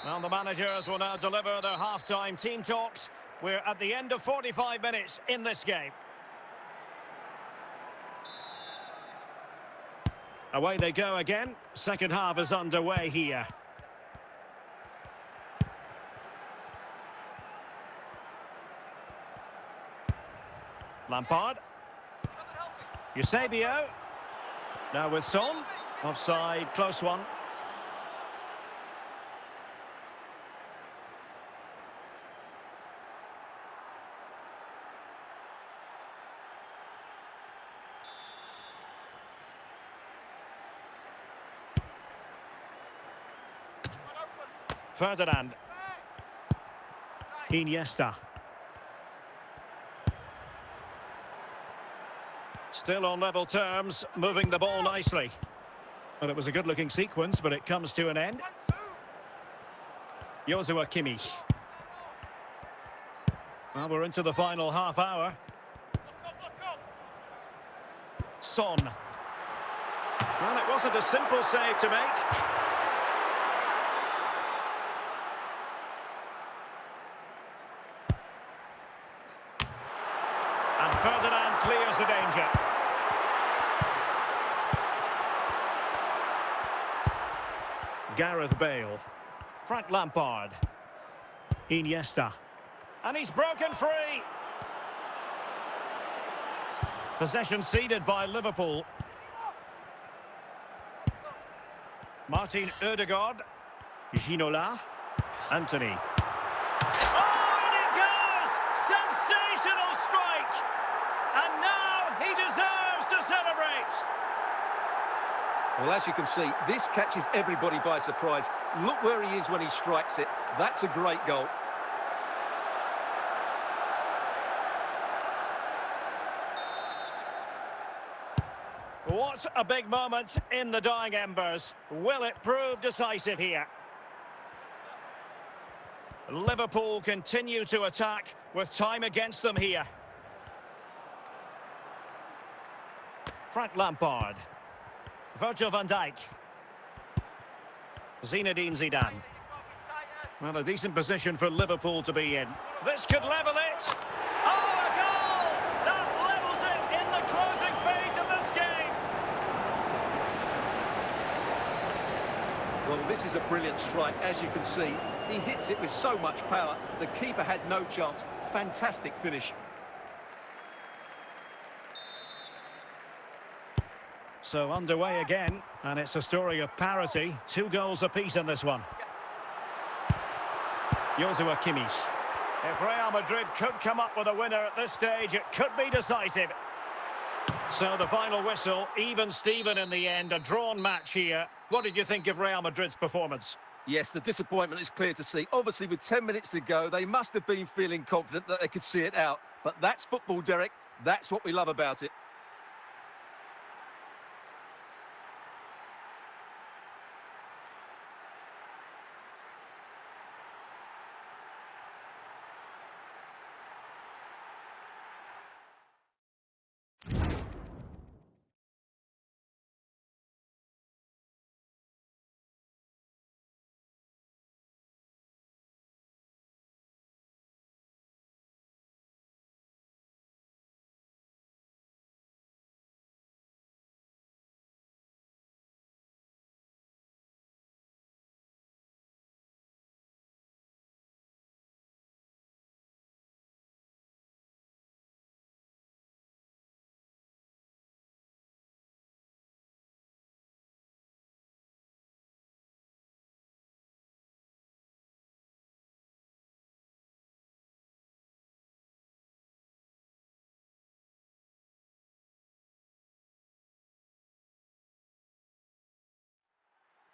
Well, the managers will now deliver their half-time team talks. We're at the end of 45 minutes in this game. Away they go again. Second half is underway here. Lampard. Eusebio. Now with Son. Offside, close one. Ferdinand. Iniesta. Still on level terms, moving the ball nicely. Well, it was a good-looking sequence, but it comes to an end. Joshua Kimmich. Well, we're into the final half hour. Son. Well, it wasn't a simple save to make. And Ferdinand clears the danger. Gareth Bale. Frank Lampard. Iniesta. And he's broken free. Possession ceded by Liverpool. Martin Ødegaard. Ginola. Anthony. Oh, and it goes! Sensational strike! And now he deserves to celebrate. Well, as you can see, this catches everybody by surprise. Look where he is when he strikes it. That's a great goal. What a big moment in the dying embers. Will it prove decisive here? Liverpool continue to attack with time against them here. Frank Lampard. Virgil van Dijk. Zinedine Zidane. Well, a decent position for Liverpool to be in. This could level it. Oh, a goal! That levels it in the closing phase of this game. Well, this is a brilliant strike, as you can see. He hits it with so much power. The keeper had no chance. Fantastic finish. So underway again, and it's a story of parity. 2 goals apiece in this one. Joshua Kimmich. If Real Madrid could come up with a winner at this stage, it could be decisive. So the final whistle, even Steven in the end, a drawn match here. What did you think of Real Madrid's performance? Yes, the disappointment is clear to see. Obviously, with 10 minutes to go, they must have been feeling confident that they could see it out. But that's football, Derek. That's what we love about it.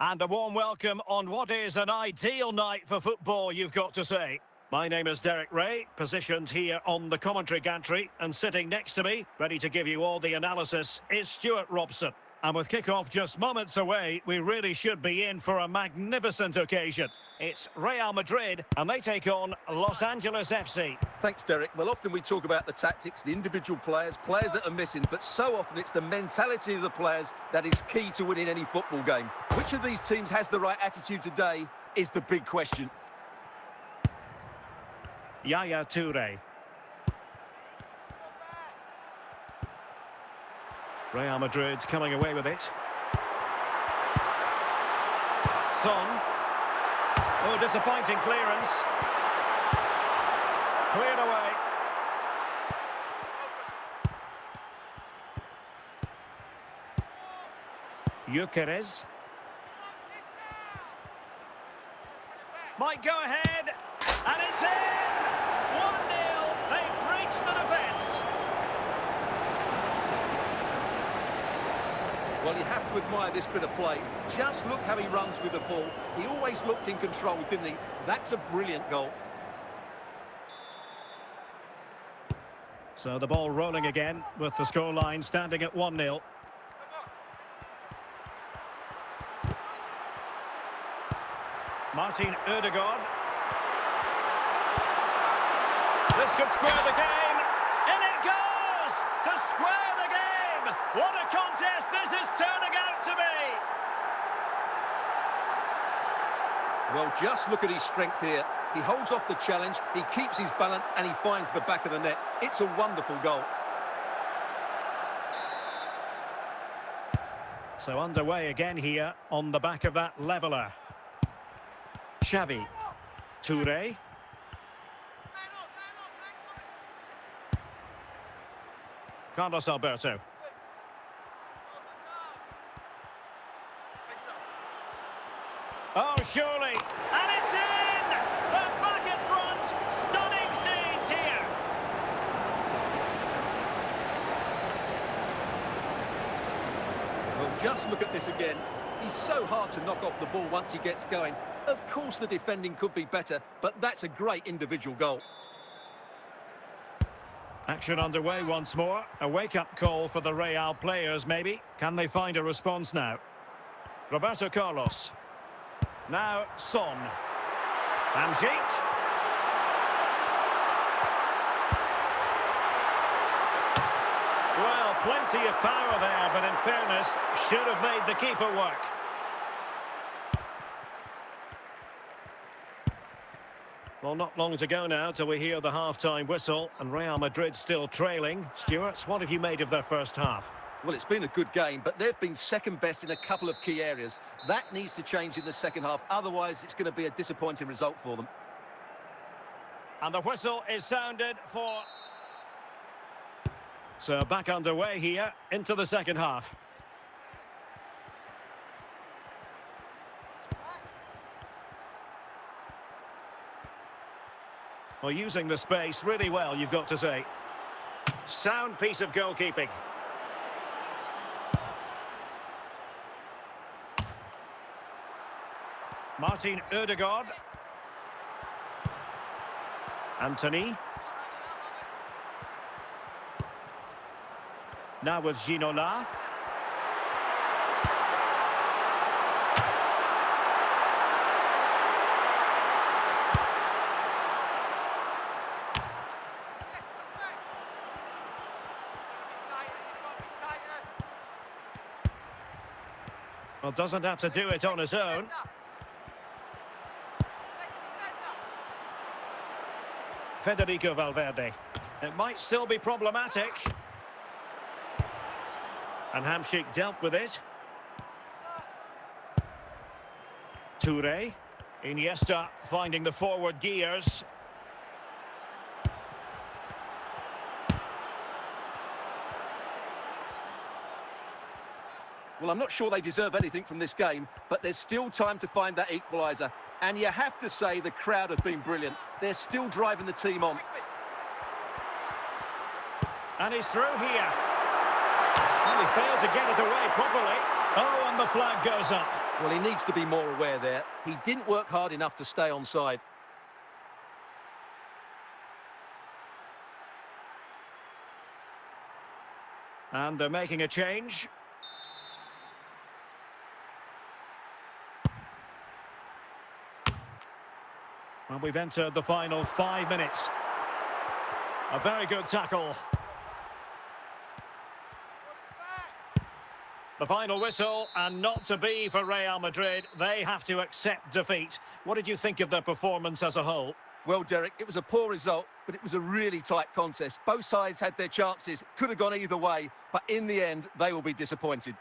And a warm welcome on what is an ideal night for football, you've got to say. My name is Derek Ray, positioned here on the commentary gantry, and sitting next to me, ready to give you all the analysis, is Stuart Robson. And with kick-off just moments away, we really should be in for a magnificent occasion. It's Real Madrid, and they take on Los Angeles FC. Thanks, Derek. Well, often we talk about the tactics, the individual players that are missing, but so often it's the mentality of the players that is key to winning any football game. Which of these teams has the right attitude today is the big question. Yaya Toure. Real Madrid coming away with it. Son. Oh, disappointing clearance. Cleared away. Buches. Might go ahead. And it's in! 1-0. They've breached the defence. Well, you have to admire this bit of play. Just look how he runs with the ball. He always looked in control, didn't he? That's a brilliant goal. So the ball rolling again with the scoreline standing at 1-0. Martin Ødegaard. This could square the game. In it goes! To square the game! What a contest this is turning out to be! Well, just look at his strength here. He holds off the challenge, he keeps his balance, and he finds the back of the net. It's a wonderful goal. So underway again here on the back of that leveller. Xavi. Toure. Carlos Alberto. Oh, surely. And it's in! The back in front. Stunning scenes here. Well, Just look at this again. He's so hard to knock off the ball once he gets going. Of course the defending could be better, but that's a great individual goal. Action underway once more. A wake-up call for the Real players, maybe. Can they find a response now? Roberto Carlos. Now Son. Hamsik. Well, plenty of power there, but in fairness, should have made the keeper work. Well, not long to go now till we hear the half-time whistle, and Real Madrid still trailing. Stuart, what have you made of their first half? Well, it's been a good game, but they've been second best in a couple of key areas. That needs to change in the second half, otherwise it's going to be a disappointing result for them. And the whistle is sounded for... So back underway here, into the second half. Well, using the space really well, you've got to say. Sound piece of goalkeeping. Martin Ødegaard. Anthony. Now with Ginola. Well, doesn't have to do it on his own. Federico Valverde. It might still be problematic. And Hamsik dealt with it. Toure. Iniesta finding the forward gears. Well, I'm not sure they deserve anything from this game, but there's still time to find that equaliser. And you have to say the crowd have been brilliant. They're still driving the team on. And he's through here. And he failed to get it away properly. Oh, and the flag goes up. Well, he needs to be more aware there. He didn't work hard enough to stay onside. And they're making a change. Well, we've entered the final 5 minutes. A very good tackle. The final whistle, and not to be for Real Madrid. They have to accept defeat. What did you think of their performance as a whole? Well, Derek, it was a poor result, but it was a really tight contest. Both sides had their chances, could have gone either way, but in the end, they will be disappointed.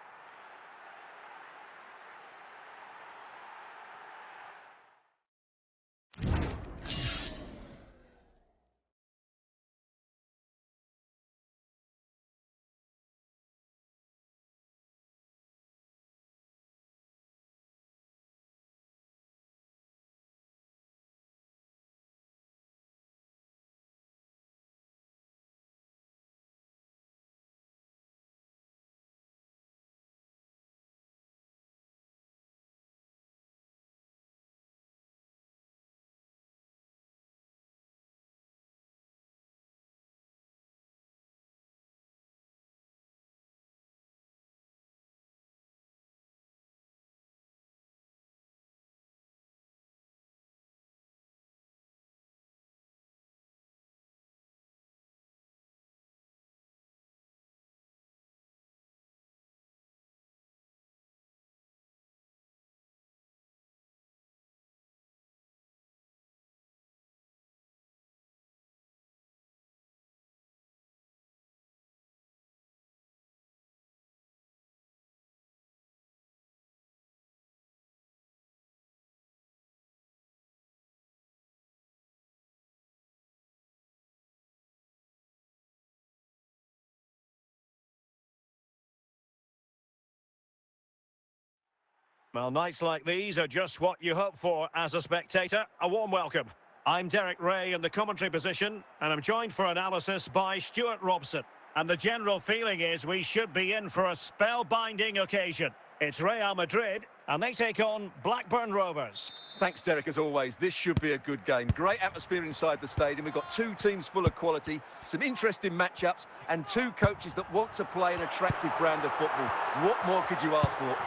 Well, nights like these are just what you hope for as a spectator. A warm welcome. I'm Derek Ray in the commentary position, and I'm joined for analysis by Stuart Robson. And the general feeling is we should be in for a spellbinding occasion. It's Real Madrid, and they take on Blackburn Rovers. Thanks, Derek, as always. This should be a good game. Great atmosphere inside the stadium. We've got two teams full of quality, some interesting matchups, and two coaches that want to play an attractive brand of football. What more could you ask for?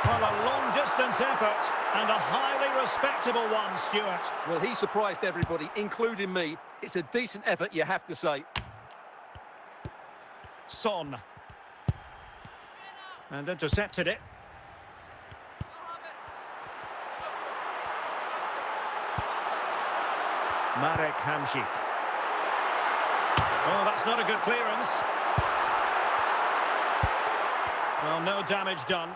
Well, a long-distance effort, and a highly respectable one, Stuart. Well, he surprised everybody, including me. It's a decent effort, you have to say. Son. And intercepted it. Marek Hamšík. Oh, that's not a good clearance. Well, no damage done.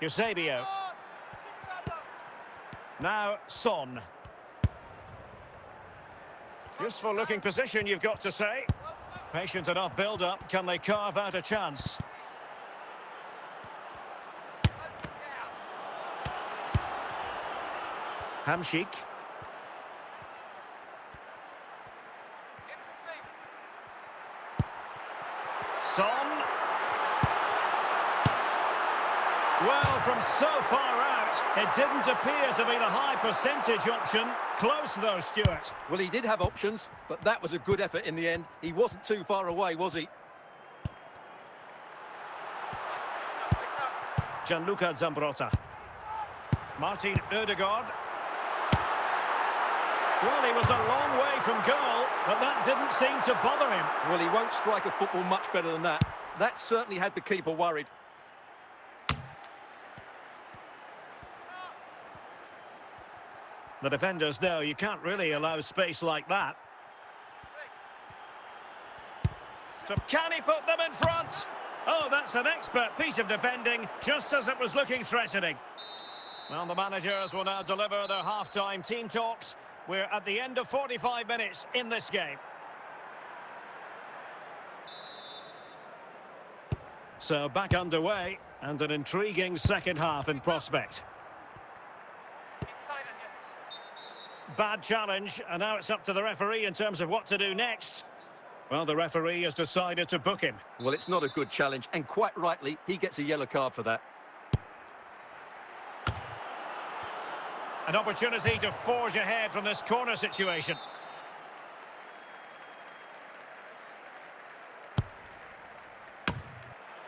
Eusebio. Now Son. Useful looking position, you've got to say. Patient enough build-up. Can they carve out a chance? Hamšík. Son. Well, from so far out, it didn't appear to be the high percentage option. Close though, Stuart. Well, he did have options, but that was a good effort in the end. He wasn't too far away, was he? Gianluca Zambrotta. Martin Ødegaard. Well, he was a long way from goal, but that didn't seem to bother him. Well, he won't strike a football much better than that. That certainly had the keeper worried. The defenders know you can't really allow space like that. So can he put them in front? Oh, that's an expert piece of defending, just as it was looking threatening. Well, the managers will now deliver their half-time team talks. We're at the end of 45 minutes in this game. So back underway, and an intriguing second half in prospect. Bad challenge, and now it's up to the referee in terms of what to do next. Well, the referee has decided to book him. Well, it's not a good challenge, and quite rightly, he gets a yellow card for that. An opportunity to forge ahead from this corner situation.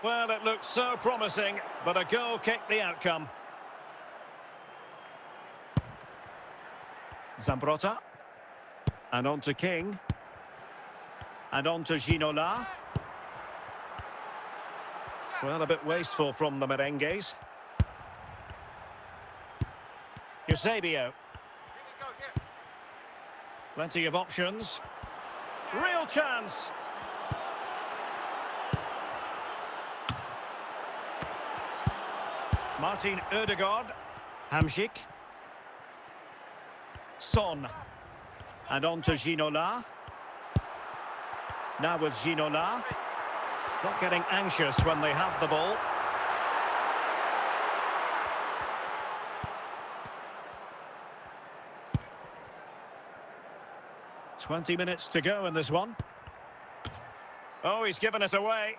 Well, it looked so promising, but a goal kicked the outcome. Zambrotta. And on to King. And on to Ginola. Well, a bit wasteful from the merengues. Eusebio. Plenty of options. Real chance. Martin Ødegaard. Hamšík. Son. And on to Ginola. Now with Ginola. Not getting anxious when they have the ball. "20 minutes to go in this one. Oh, he's given us away.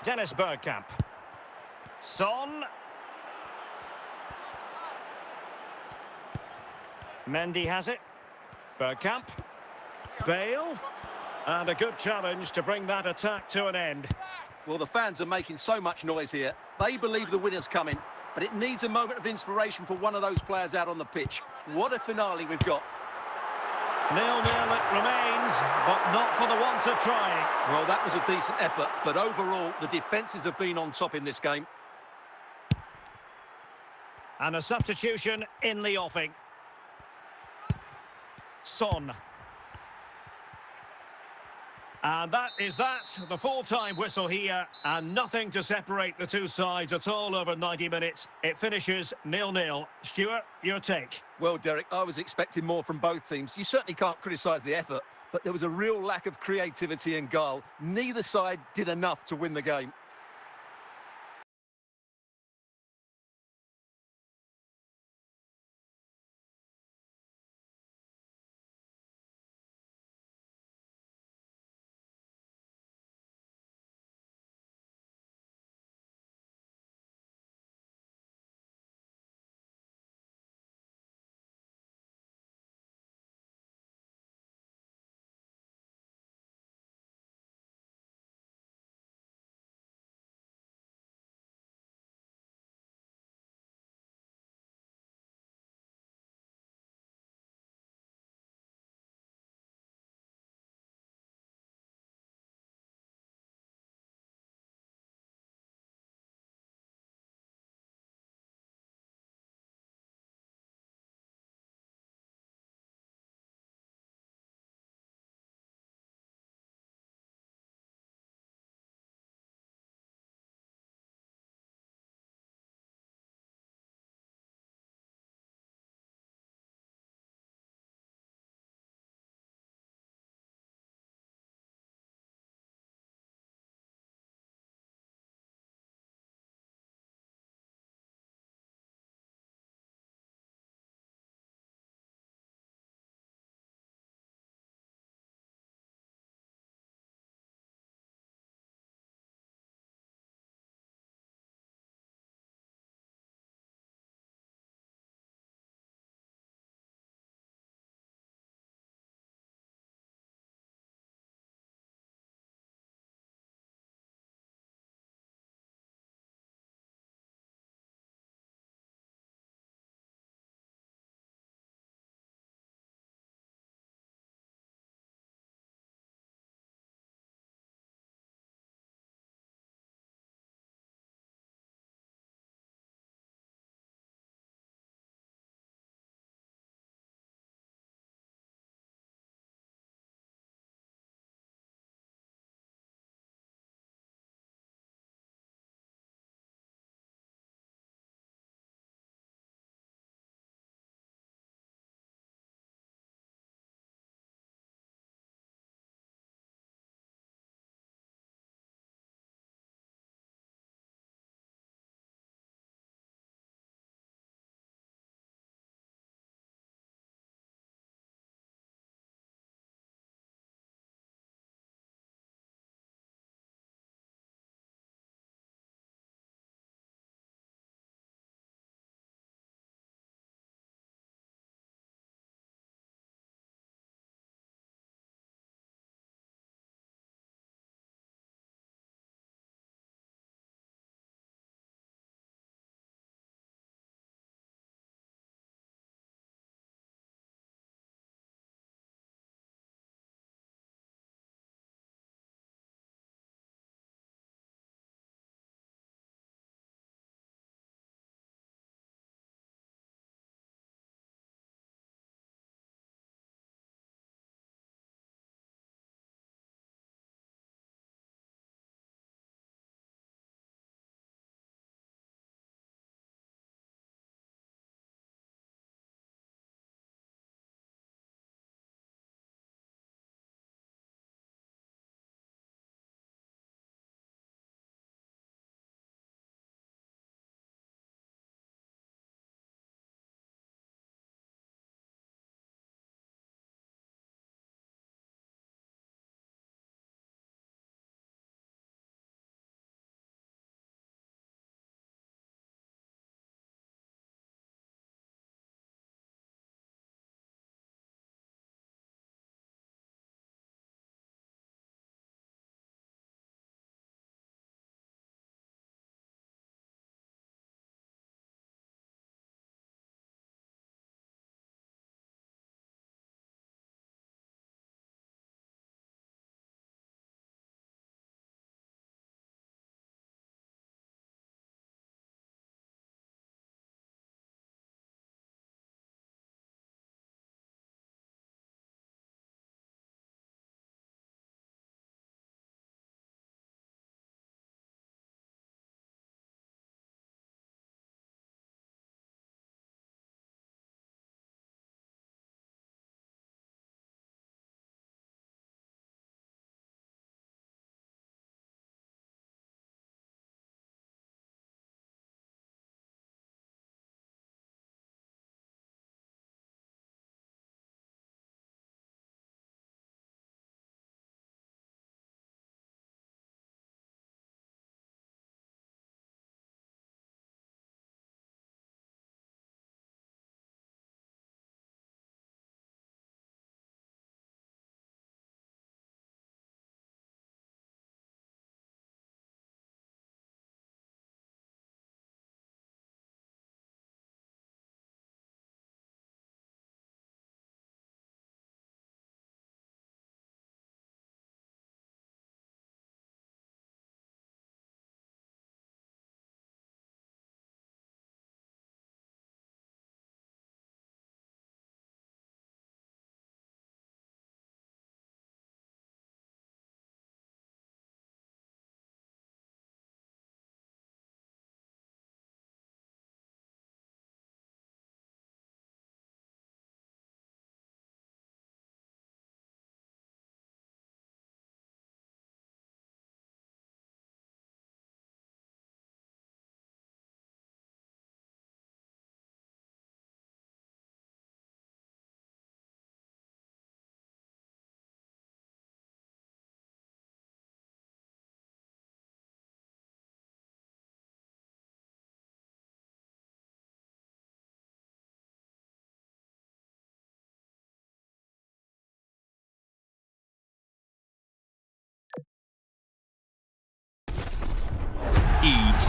Dennis Bergkamp. Son. Mendy has it. Bergkamp. Bale. And a good challenge to bring that attack to an end. Well, the fans are making so much noise here. They believe the winner's coming, but it needs a moment of inspiration for one of those players out on the pitch. What a finale we've got. 0-0 it remains, but not for the want of trying. Well, that was a decent effort, but overall, the defences have been on top in this game. And a substitution in the offing. Son. And that is that, the full-time whistle here, and nothing to separate the two sides at all over 90 minutes. It finishes 0-0. Stuart, your take? Well, Derek, I was expecting more from both teams. You certainly can't criticise the effort, but there was a real lack of creativity and goal. Neither side did enough to win the game.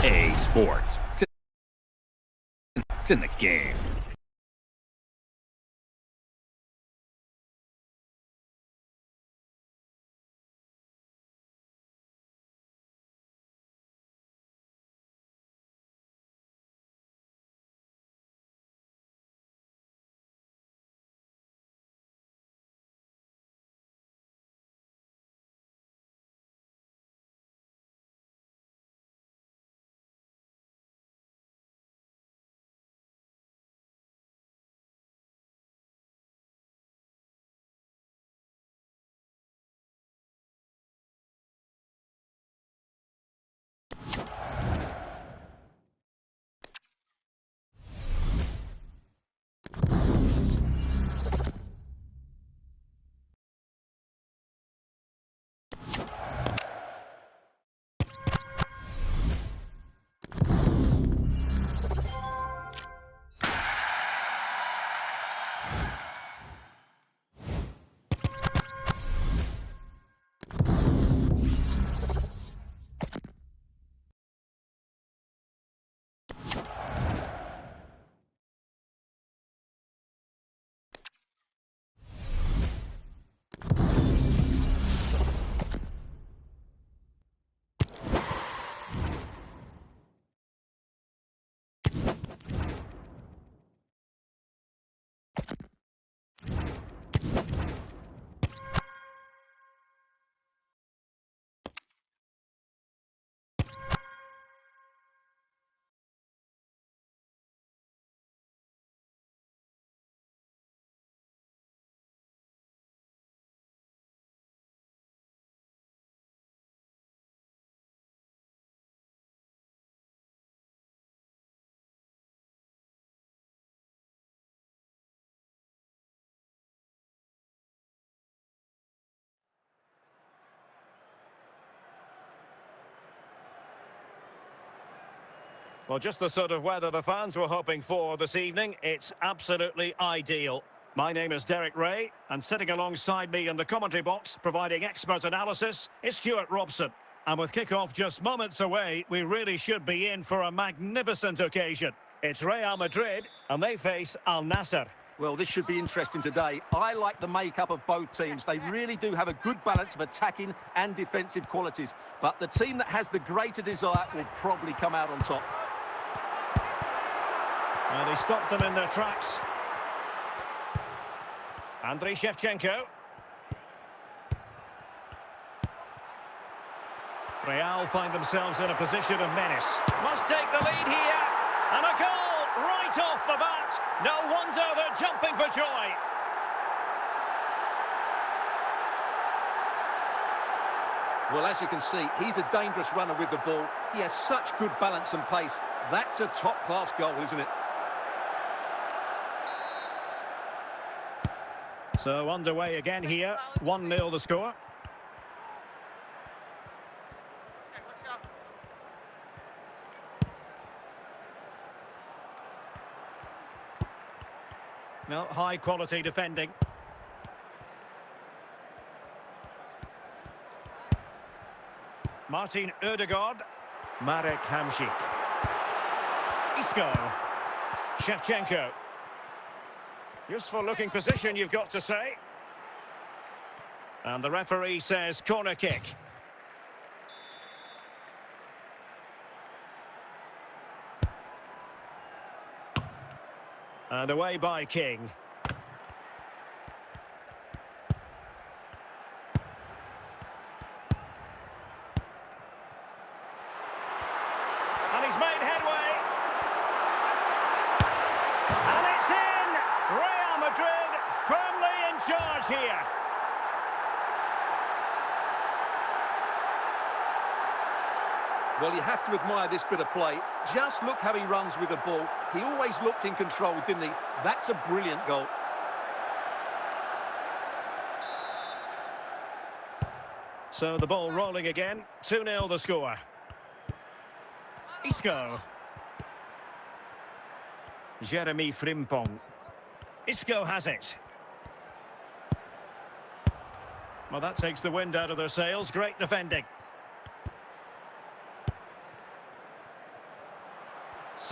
EA Sports. It's in the game. Well, just the sort of weather the fans were hoping for this evening. It's absolutely ideal. My name is Derek Ray, and sitting alongside me in the commentary box, providing expert analysis, is Stuart Robson. And with kick-off just moments away, we really should be in for a magnificent occasion. It's Real Madrid, and they face Al-Naser. Well, this should be interesting today. I like the makeup of both teams. They really do have a good balance of attacking and defensive qualities. But the team that has the greater desire will probably come out on top. And he stopped them in their tracks. Andriy Shevchenko. Real find themselves in a position of menace. Must take the lead here. And a goal right off the bat. No wonder they're jumping for joy. Well, as you can see, he's a dangerous runner with the ball. He has such good balance and pace. That's a top-class goal, isn't it? So underway again here. 1-0 the score. No, high-quality defending. Martin Ødegaard. Marek Hamšík. Isco. Shevchenko. Useful looking position, you've got to say. And the referee says corner kick. And away by King. And he's made headway. And it's in! Real Madrid firmly in charge here. Well, you have to admire this bit of play. Just look how he runs with the ball. He always looked in control, didn't he? That's a brilliant goal. So the ball rolling again. 2-0 the score. Isco. Jeremy Frimpong. Isco has it. Well, that takes the wind out of their sails. Great defending.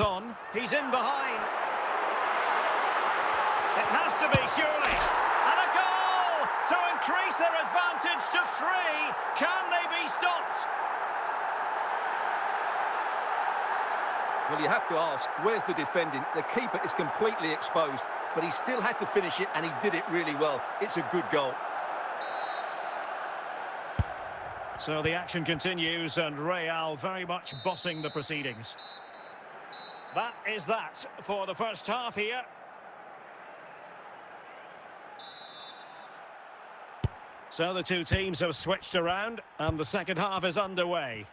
pass on. He's in behind. It has to be, surely. And a goal to increase their advantage to 3. Can they be stopped? Well, you have to ask, where's the defending? The keeper is completely exposed, but he still had to finish it, and he did it really well. It's a good goal. So the action continues, and Real very much bossing the proceedings. That is that for the first half here. So the two teams have switched around, and the second half is underway.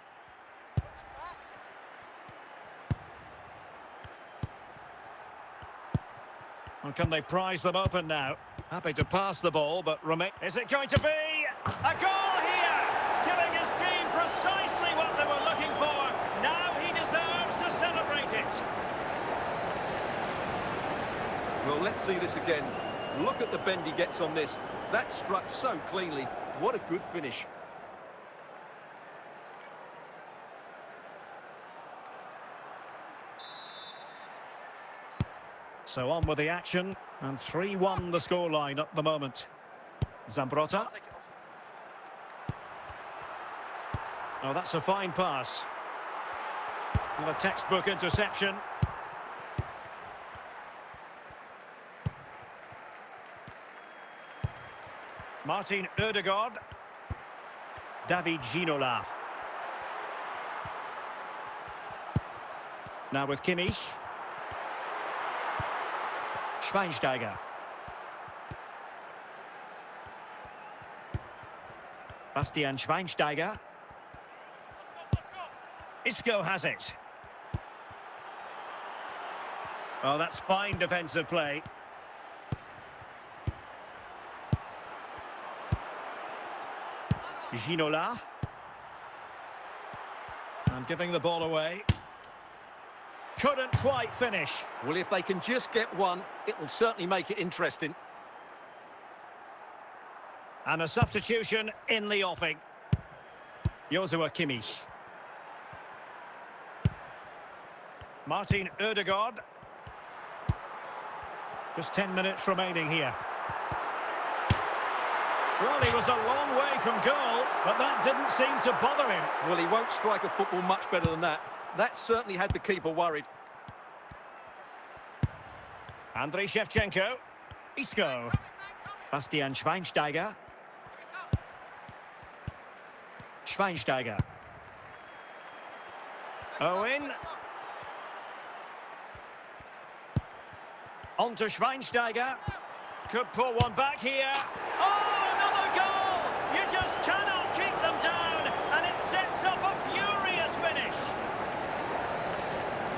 And can they prise them open now? Happy to pass the ball, but remain. Is it going to be a goal here? Giving his team precisely what they were looking for. Now he deserves to celebrate it. Well, let's see this again. Look at the bend he gets on this. That struck so cleanly. What a good finish. So on with the action, and 3-1 the scoreline at the moment. Zambrotta. Oh, that's a fine pass. And a textbook interception. Martin Ødegaard. David Ginola. Now with Kimmich. Schweinsteiger. Bastian Schweinsteiger. Isco has it. Oh, that's fine defensive play. Ginola. And giving the ball away. Couldn't quite finish. Well, if they can just get one, it will certainly make it interesting. And a substitution in the offing. Joshua Kimmich. Martin Ødegaard. Just 10 minutes remaining here. Well, he was a long way from goal, but that didn't seem to bother him. Well, he won't strike a football much better than that. That certainly had the keeper worried. Andriy Shevchenko. Isco. Bastian Schweinsteiger. Schweinsteiger. Owen. On to Schweinsteiger. Could pull one back here. Oh, another goal! You just cannot keep them down, and it sets up a furious finish.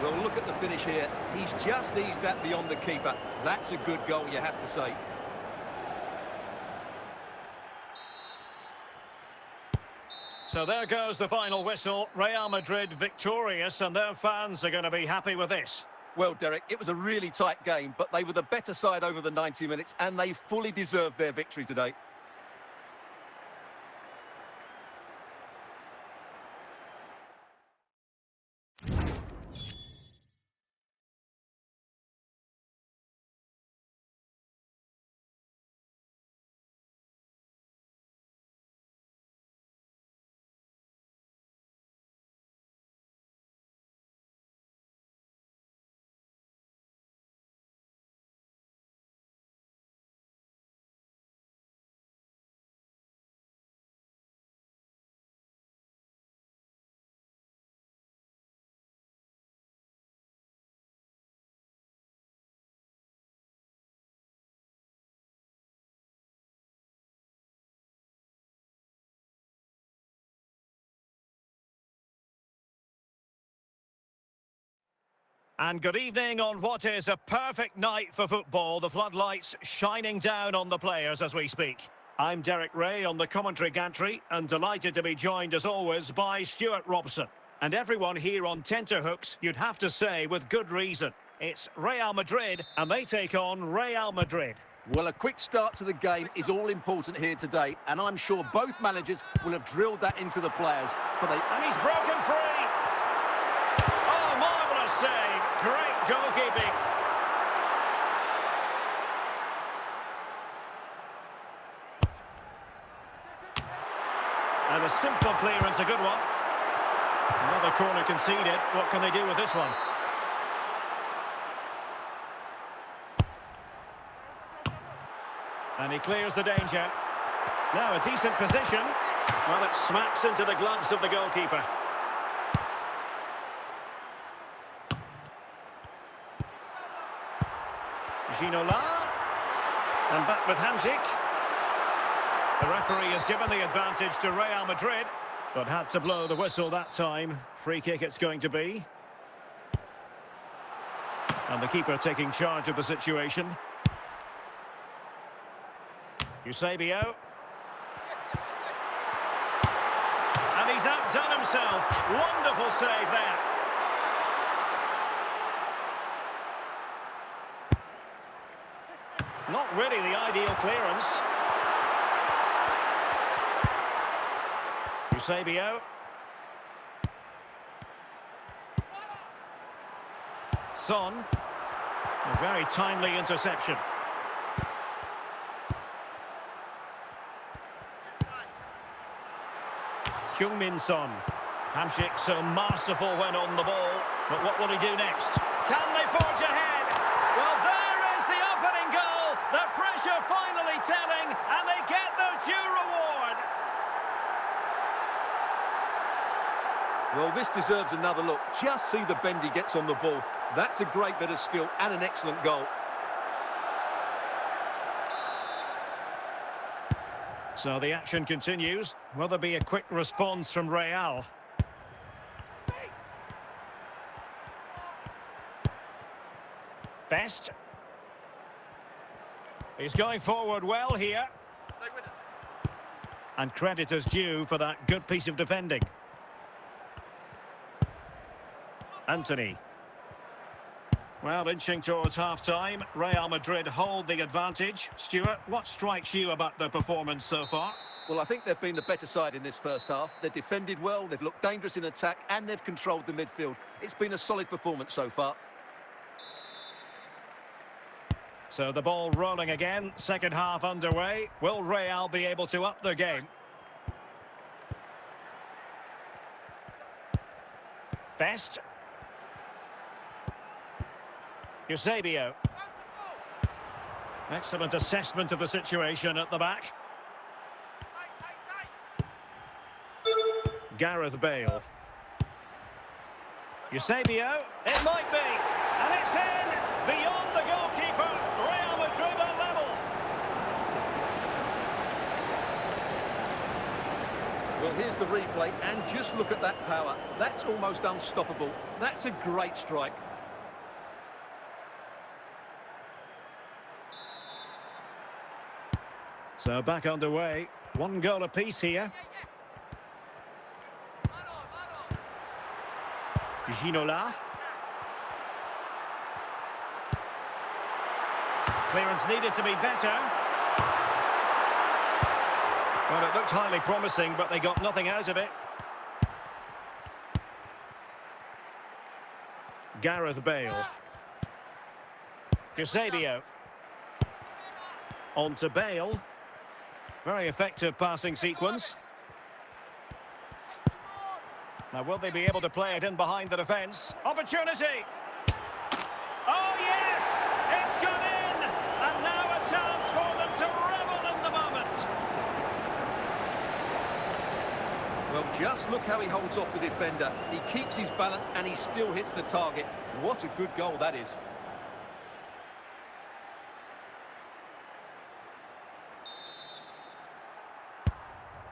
Well, look at the finish here. He's just eased that beyond the keeper. That's a good goal, you have to say. So there goes the final whistle. Real Madrid victorious, and their fans are going to be happy with this. Well, Derek, it was a really tight game, but they were the better side over the 90 minutes, and they fully deserved their victory today. And good evening on what is a perfect night for football. The floodlights shining down on the players as we speak. I'm Derek Ray on the commentary gantry, and delighted to be joined as always by Stuart Robson. And everyone here on tenterhooks, you'd have to say with good reason. It's Real Madrid, and they take on Real Madrid. Well, a quick start to the game is all important here today, and I'm sure both managers will have drilled that into the players. And he's broken free. Oh, marvellous save. goalkeeping. And a simple clearance, a good one. Another corner conceded. What can they do with this one? And he clears the danger. Now a decent position. Well, it smacks into the gloves of the goalkeeper. Ginola. And back with Hamsik. The referee has given the advantage to Real Madrid, but had to blow the whistle that time. Free kick it's going to be. And the keeper taking charge of the situation. Eusebio. And he's outdone himself. Wonderful save there. Not really the ideal clearance. Eusebio. Son. A very timely interception. Heung-min Son. Hamsik so masterful when on the ball, but what will he do next? Can they forge ahead? Well, there is the opening goal. The pressure finally telling, and they get their due reward. Well, this deserves another look. Just see the bend he gets on the ball. That's a great bit of skill and an excellent goal. So the action continues. Will there be a quick response from Real? Best. He's going forward well here. And credit is due for that good piece of defending. Anthony. Well, inching towards half-time. Real Madrid hold the advantage. Stuart, what strikes you about their performance so far? Well, I think they've been the better side in this first half. They've defended well, they've looked dangerous in attack, and they've controlled the midfield. It's been a solid performance so far. So the ball rolling again. Second half underway. Will Real be able to up their game? Best. Eusebio. Excellent assessment of the situation at the back. Gareth Bale. Eusebio. It might be. And it's in. Beyond the goalkeeper. Real Madrid are level. Well, here's the replay, and just look at that power. That's almost unstoppable. That's a great strike. So back underway. One goal apiece here. Ginola. Clearance needed to be better. Well, it looked highly promising, but they got nothing out of it. Gareth Bale. Eusebio. On to Bale. Very effective passing sequence. Now, will they be able to play it in behind the defence? Opportunity! Oh, yes! It's gone in! And now a chance for them to revel in the moment. Well, just look how he holds off the defender. He keeps his balance and he still hits the target. What a good goal that is.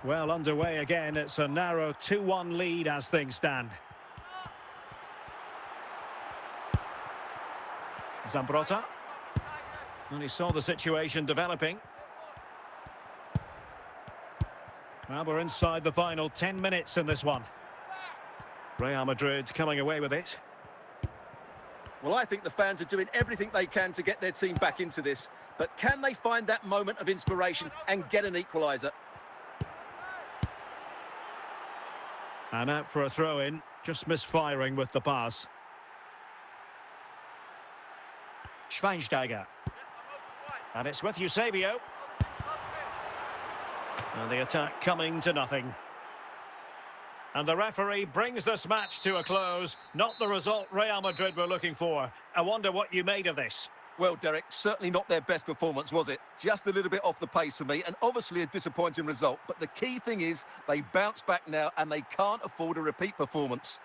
Well, underway again. It's a narrow 2-1 lead as things stand. Zambrotta. And he saw the situation developing. Well, we're inside the final 10 minutes in this one. Real Madrid coming away with it. Well, I think the fans are doing everything they can to get their team back into this. But can they find that moment of inspiration and get an equaliser? And out for a throw-in, just misfiring with the pass. Schweinsteiger. And it's with Eusebio. And the attack coming to nothing. And the referee brings this match to a close. Not the result Real Madrid were looking for. I wonder what you made of this. Well, Derek, certainly not their best performance, was it? Just a little bit off the pace for me, and obviously a disappointing result. But the key thing is they bounce back now, and they can't afford a repeat performance.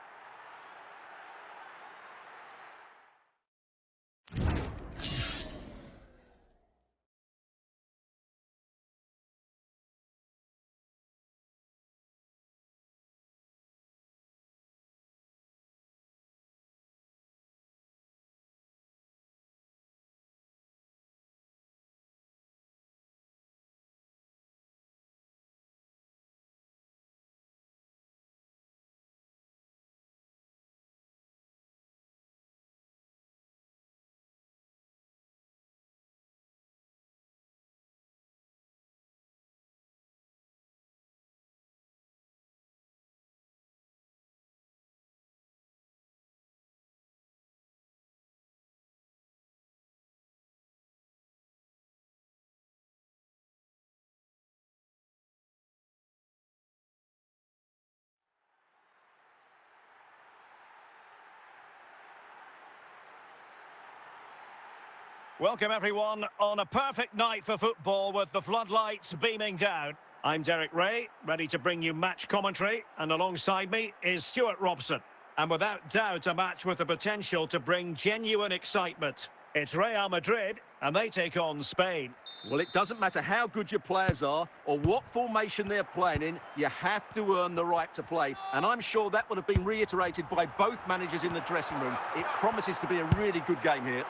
Welcome everyone on a perfect night for football with the floodlights beaming down. I'm Derek Ray, ready to bring you match commentary, and alongside me is Stuart Robson. And without doubt a match with the potential to bring genuine excitement. It's Real Madrid and they take on Spain. Well, it doesn't matter how good your players are or what formation they're playing in, you have to earn the right to play. And I'm sure that would have been reiterated by both managers in the dressing room. It promises to be a really good game here.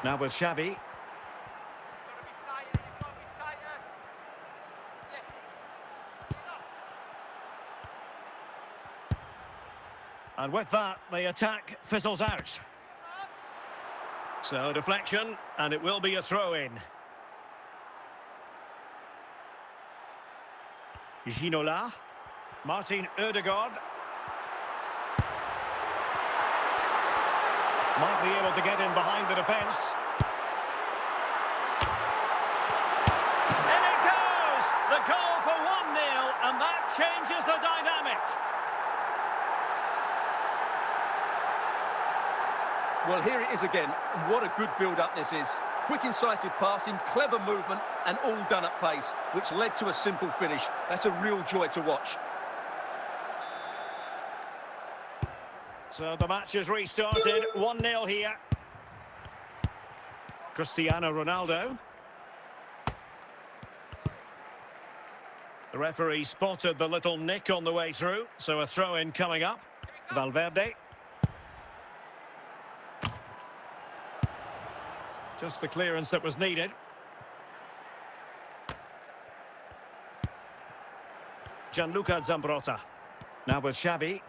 Now with Xavi. And with that, the attack fizzles out. So deflection, and it will be a throw-in. Ginola. Martin Ødegaard. Might be able to get in behind the defence. In it goes! The goal for 1-0, and that changes the dynamic. Well, here it is again. What a good build-up this is. Quick, incisive passing, clever movement, and all done at pace, which led to a simple finish. That's a real joy to watch. So the match is restarted, 1-0 here. Cristiano Ronaldo. The referee spotted the little nick on the way through, so a throw-in coming up. Valverde. Just the clearance that was needed. Gianluca Zambrotta. Now with Xavi.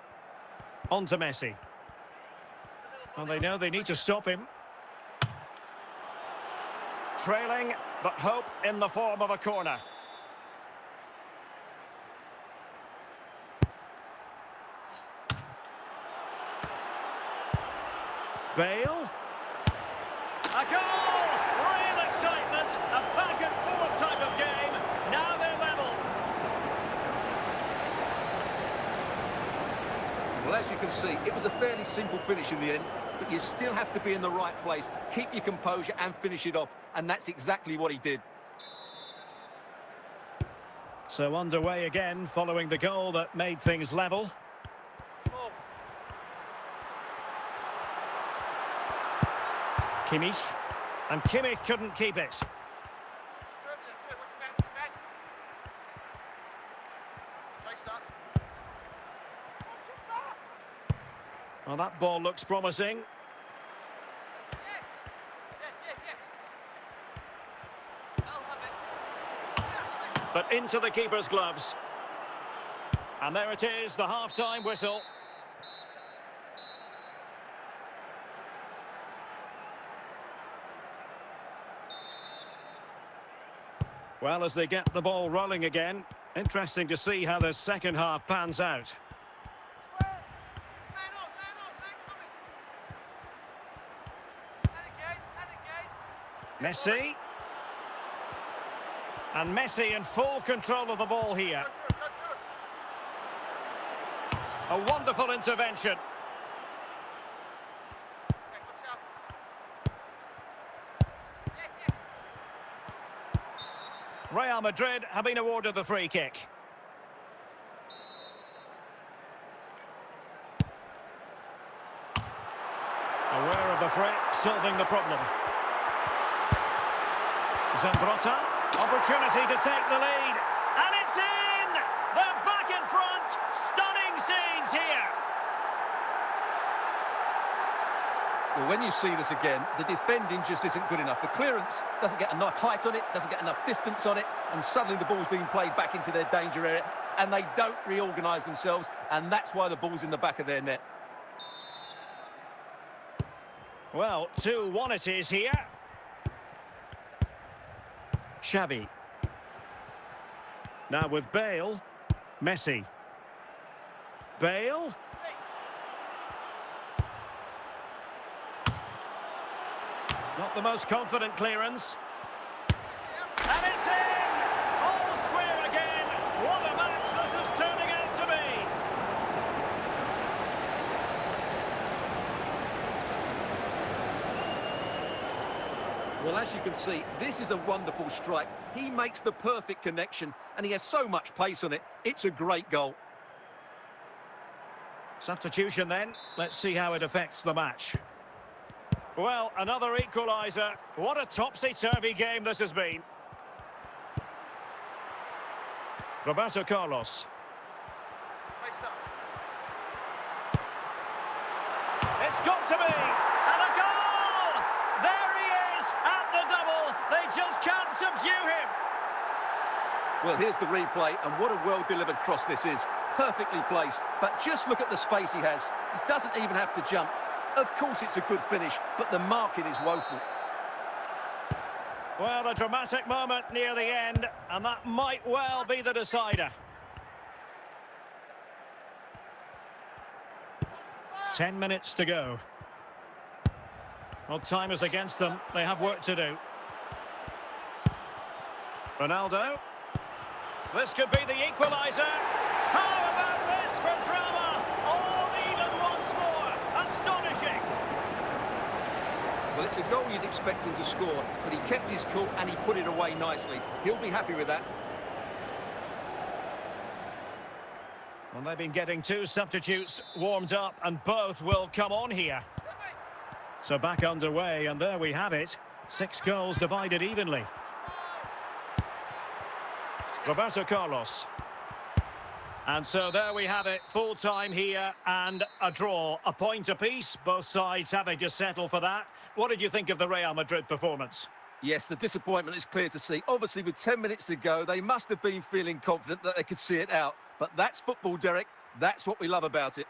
On to Messi. Well, they know they need to stop him. Trailing, but hope in the form of a corner. Bale. A goal! Real excitement. A back and forward type of game. Now they're level. Well, as you can see, it was a fairly simple finish in the end, but you still have to be in the right place, keep your composure and finish it off, and that's exactly what he did. So underway again, following the goal that made things level. Kimmich. And Kimmich couldn't keep it. Well, that ball looks promising. But into the keeper's gloves. And there it is, the half-time whistle. Well, as they get the ball rolling again, interesting to see how the second half pans out. Messi. And Messi in full control of the ball here. A wonderful intervention. Real Madrid have been awarded the free kick. Aware of the threat, solving the problem. Zambrotta, opportunity to take the lead. And it's in! They're back in front! Stunning scenes here! Well, when you see this again, the defending just isn't good enough. The clearance doesn't get enough height on it, doesn't get enough distance on it, and suddenly the ball's being played back into their danger area, and they don't reorganise themselves, and that's why the ball's in the back of their net. Well, 2-1 it is here. Xavi. Now with Bale. Messi. Bale. Not the most confident clearance. And it's in! All square again. What a match this is turning out to be. Well, as you can see, this is a wonderful strike. He makes the perfect connection, and he has so much pace on it. It's a great goal. Substitution then. Let's see how it affects the match. Well, another equaliser. What a topsy-turvy game this has been. Roberto Carlos. It's got to be! And a goal! There he is at the double. They just can't subdue him. Well, here's the replay, and what a well-delivered cross this is. Perfectly placed, but just look at the space he has. He doesn't even have to jump. Of course it's a good finish, but the marking is woeful. Well, a dramatic moment near the end, and that might well be the decider. 10 minutes to go. Well, time is against them. They have work to do. Ronaldo. This could be the equaliser. How about this for drama? All even once more. Astonishing. Well, it's a goal you'd expect him to score, but he kept his cool and he put it away nicely. He'll be happy with that. Well, they've been getting two substitutes warmed up, and both will come on here. So back underway, and there we have it. 6 goals divided evenly. Roberto Carlos. And so there we have it, full time here and a draw, a point apiece, both sides having to settle for that. What did you think of the Real Madrid performance? Yes, the disappointment is clear to see. Obviously, with 10 minutes to go, they must have been feeling confident that they could see it out. But that's football, Derek. That's what we love about it.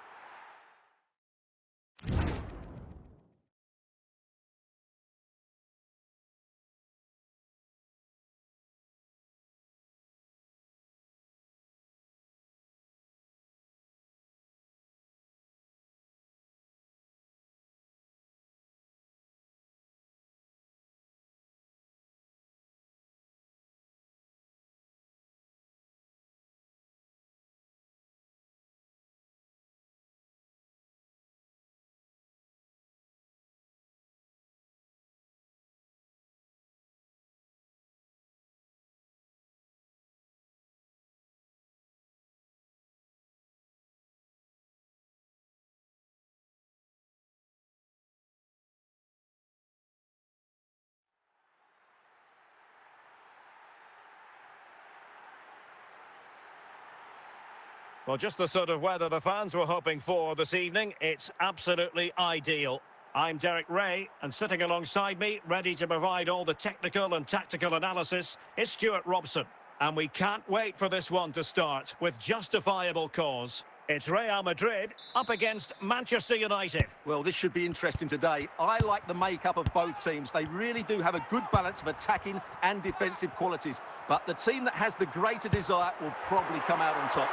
Well, just the sort of weather the fans were hoping for this evening. It's absolutely ideal. I'm Derek Ray, and sitting alongside me, ready to provide all the technical and tactical analysis, is Stuart Robson. And we can't wait for this one to start, with justifiable cause. It's Real Madrid up against Manchester United. Well, this should be interesting today. I like the makeup of both teams. They really do have a good balance of attacking and defensive qualities. But the team that has the greater desire will probably come out on top.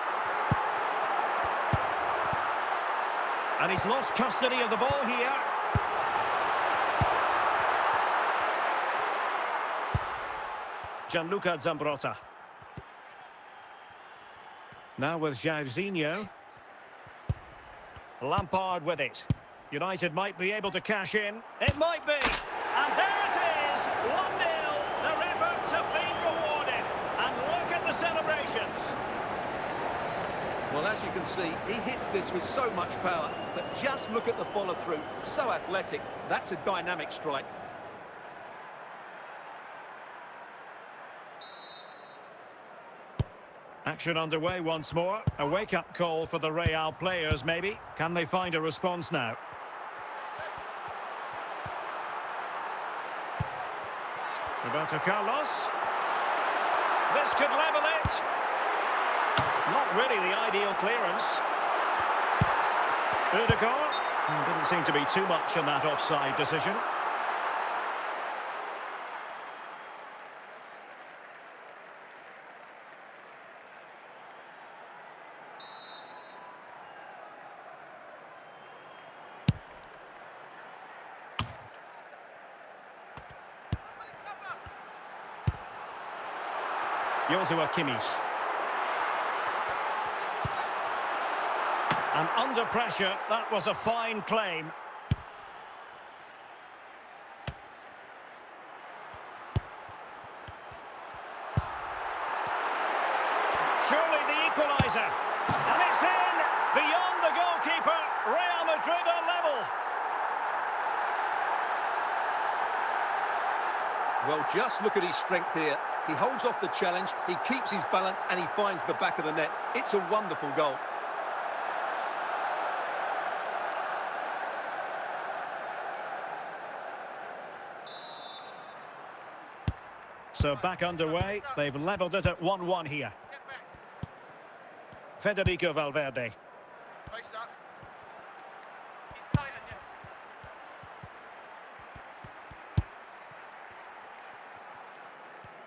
And he's lost custody of the ball here. Gianluca Zambrotta. Now with Jairzinho. Lampard with it. United might be able to cash in. It might be. And there it is. 1-0. Their efforts have been rewarded. And look at the celebrations. Well, as you can see, he hits this with so much power, but just look at the follow-through. So athletic. That's a dynamic strike. Action underway once more. A wake-up call for the Real players, maybe. Can they find a response now? Roberto Carlos. This could level it. Not really the ideal clearance. Udegaard. Didn't seem to be too much in that offside decision. Joshua Kimmich. And under pressure, that was a fine claim. Surely the equaliser. And it's in! Beyond the goalkeeper, Real Madrid are level. Well, just look at his strength here. He holds off the challenge, he keeps his balance, and he finds the back of the net. It's a wonderful goal. So back underway. They've levelled it at 1-1 here. Federico Valverde.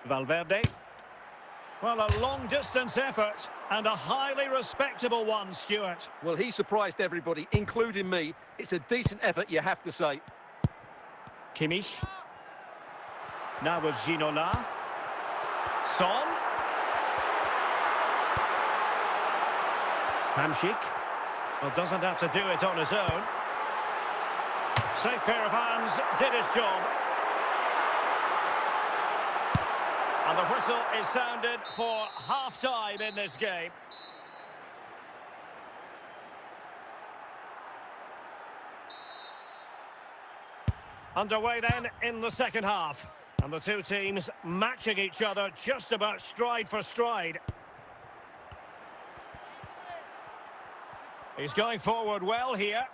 Valverde. Well, a long-distance effort and a highly respectable one, Stuart. Well, he surprised everybody, including me. It's a decent effort, you have to say. Kimmich. Now with Ginola. Son. Hamšík. Well, doesn't have to do it on his own. Safe pair of hands, did his job. And the whistle is sounded for half-time in this game. Underway then in the second half. And the two teams matching each other just about stride for stride. He's going forward well here.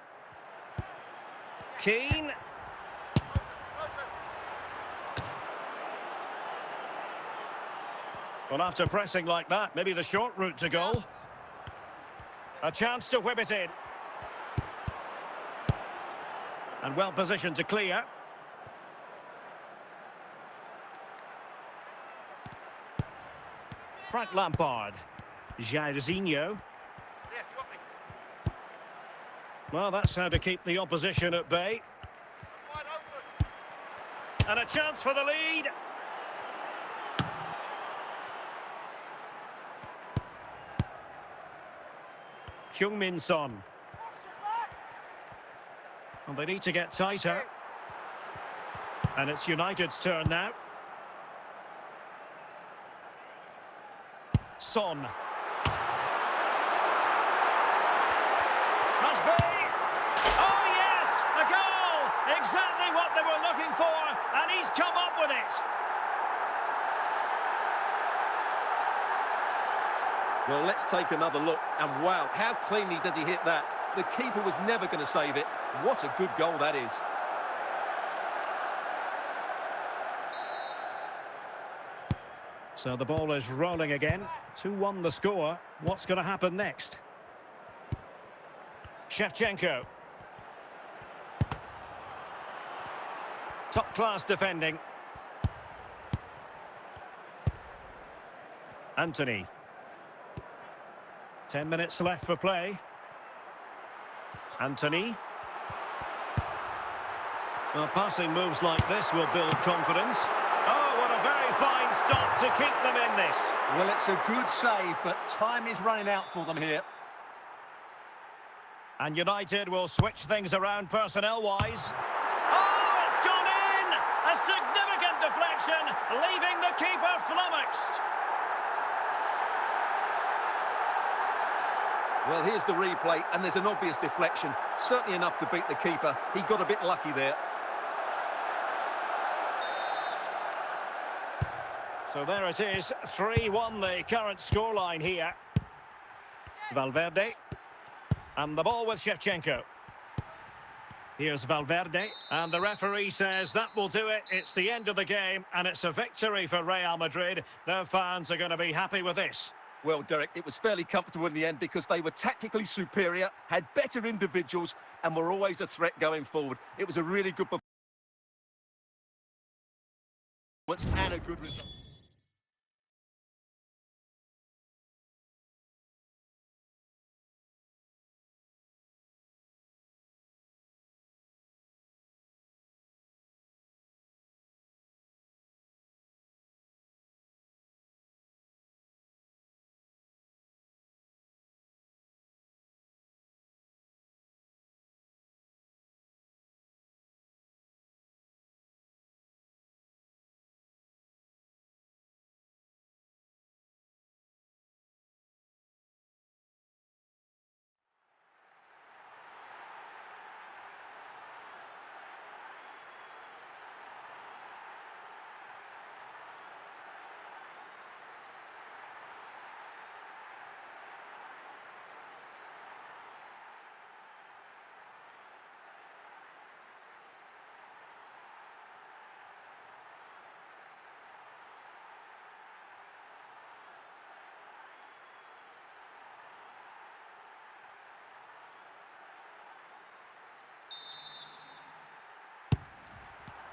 Keane. Well, after pressing like that, maybe the short route to goal. A chance to whip it in. And well positioned to clear. Frank Lampard. Jairzinho. Well, that's how to keep the opposition at bay. And a chance for the lead. Heung-min Son. And they need to get tighter. And it's United's turn now. Son. Must be. Oh, yes! A goal! Exactly what they were looking for, and he's come up with it. Well, let's take another look. And wow, how cleanly does he hit that? The keeper was never going to save it. What a good goal that is. So the ball is rolling again. 2-1 the score. What's going to happen next? Shevchenko. Top-class defending. Anthony. 10 minutes left for play. Anthony. Well, passing moves like this will build confidence. Oh, what a very fine stop to keep them in this. Well, it's a good save, but time is running out for them here. And United will switch things around personnel-wise. Oh, it's gone in! A significant deflection, leaving the keeper flummoxed. Well, here's the replay, and there's an obvious deflection. Certainly enough to beat the keeper. He got a bit lucky there. So there it is, 3-1 the current scoreline here. Valverde. And the ball with Shevchenko. Here's Valverde. And the referee says that will do it. It's the end of the game, and it's a victory for Real Madrid. Their fans are going to be happy with this. Well, Derek, it was fairly comfortable in the end because they were tactically superior, had better individuals, and were always a threat going forward. It was a really good performance and a good result.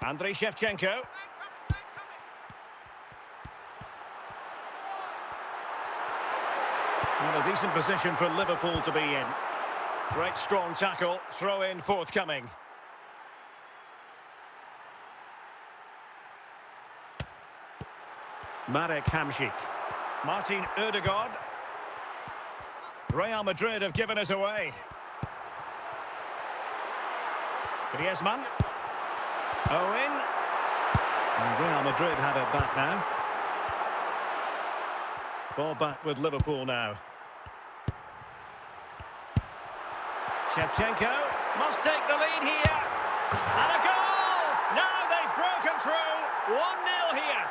Andriy Shevchenko. Well, a decent position for Liverpool to be in. Great strong tackle, throw in forthcoming. Marek Hamšík. Martin Ødegaard. Real Madrid have given us away. Griezmann. Owen. And Real Madrid have it back now. Ball back with Liverpool now. Shevchenko must take the lead here. And a goal! Now they've broken through. 1-0 here.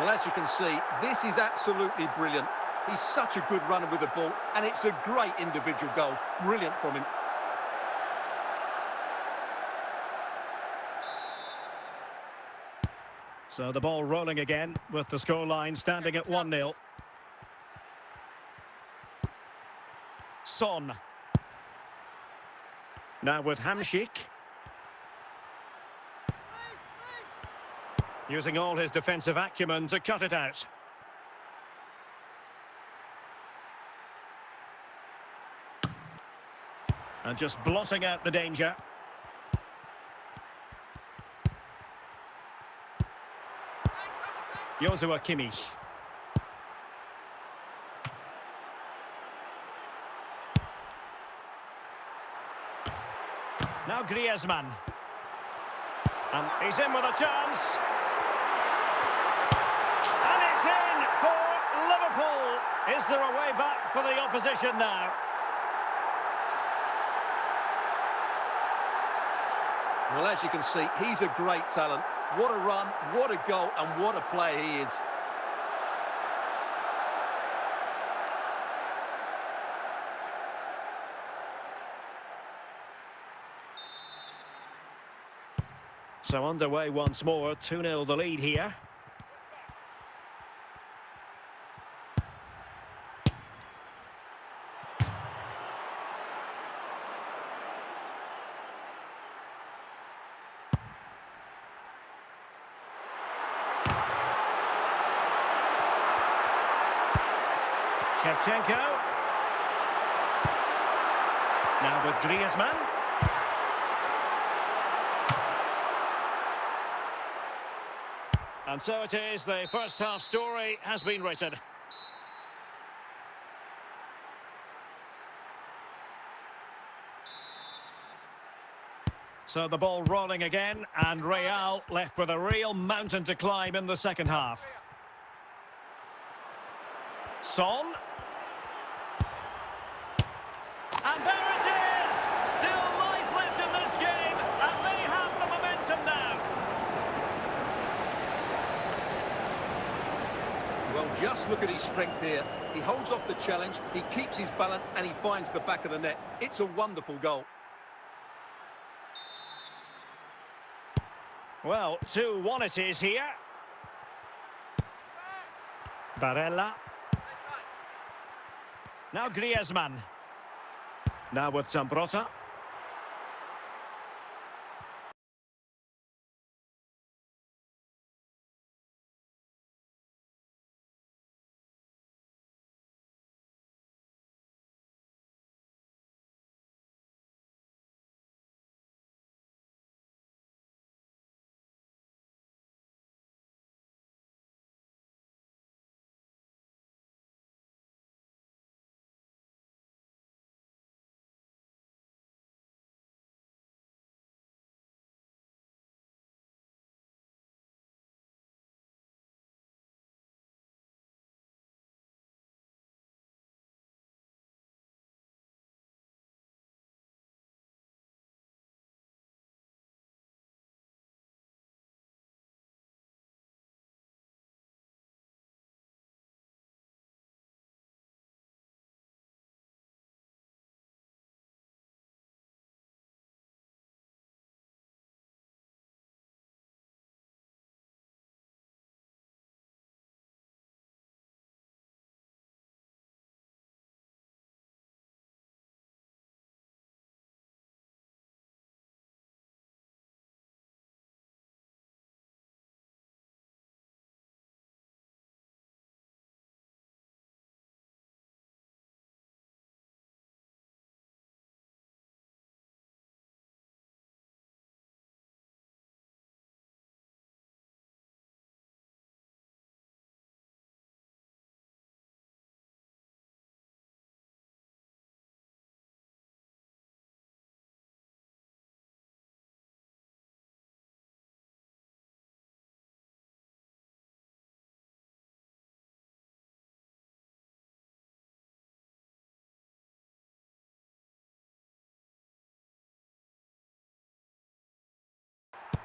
Well, as you can see, this is absolutely brilliant. He's such a good runner with the ball, and it's a great individual goal. Brilliant from him. So the ball rolling again with the scoreline standing at 1-0. Son. Now with Hamšík. Using all his defensive acumen to cut it out. And just blotting out the danger. Joshua Kimmich. Now Griezmann. And he's in with a chance. And it's in for Liverpool. Is there a way back for the opposition now? Well, as you can see, he's a great talent. What a run, what a goal, and what a player he is. So underway once more, 2-0 the lead here. Shevchenko. Now with Griezmann. And so it is, the first half story has been written. So the ball rolling again, and Real left with a real mountain to climb in the second half. Son. And there it is! Still life left in this game, and they have the momentum now. Well, just look at his strength here. He holds off the challenge, he keeps his balance, and he finds the back of the net. It's a wonderful goal. Well, 2-1 it is here. Barella. Now Griezmann. Now with Zambrota.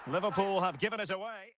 Liverpool have given it away.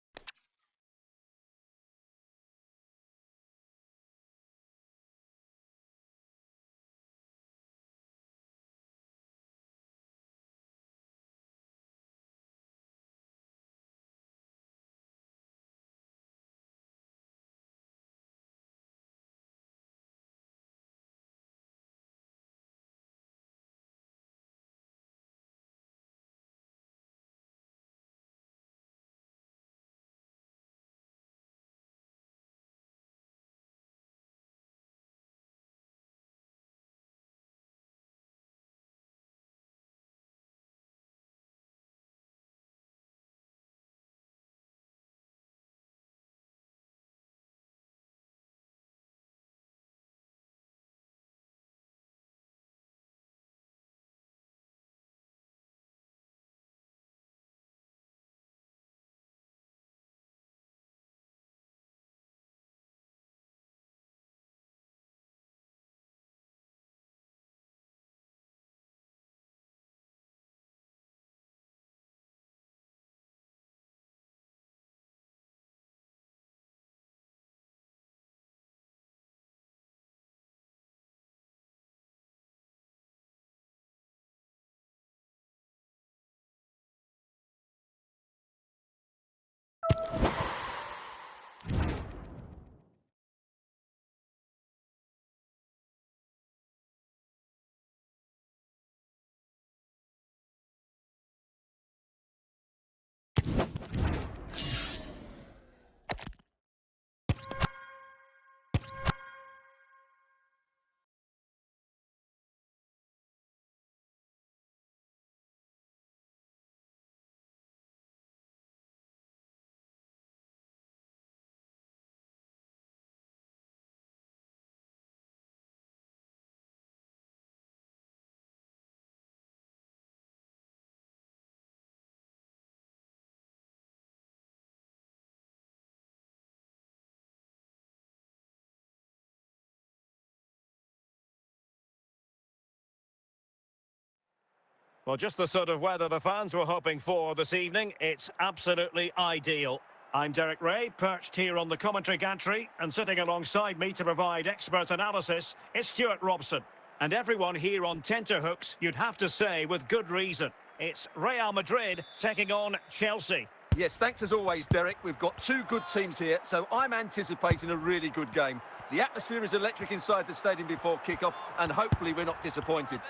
Well, just the sort of weather the fans were hoping for this evening. It's absolutely ideal. I'm Derek Ray, perched here on the commentary gantry, and sitting alongside me to provide expert analysis is Stuart Robson. And everyone here on tenterhooks, you'd have to say with good reason. It's Real Madrid taking on Chelsea. Yes, thanks as always, Derek. We've got two good teams here, so I'm anticipating a really good game. The atmosphere is electric inside the stadium before kickoff, and hopefully we're not disappointed.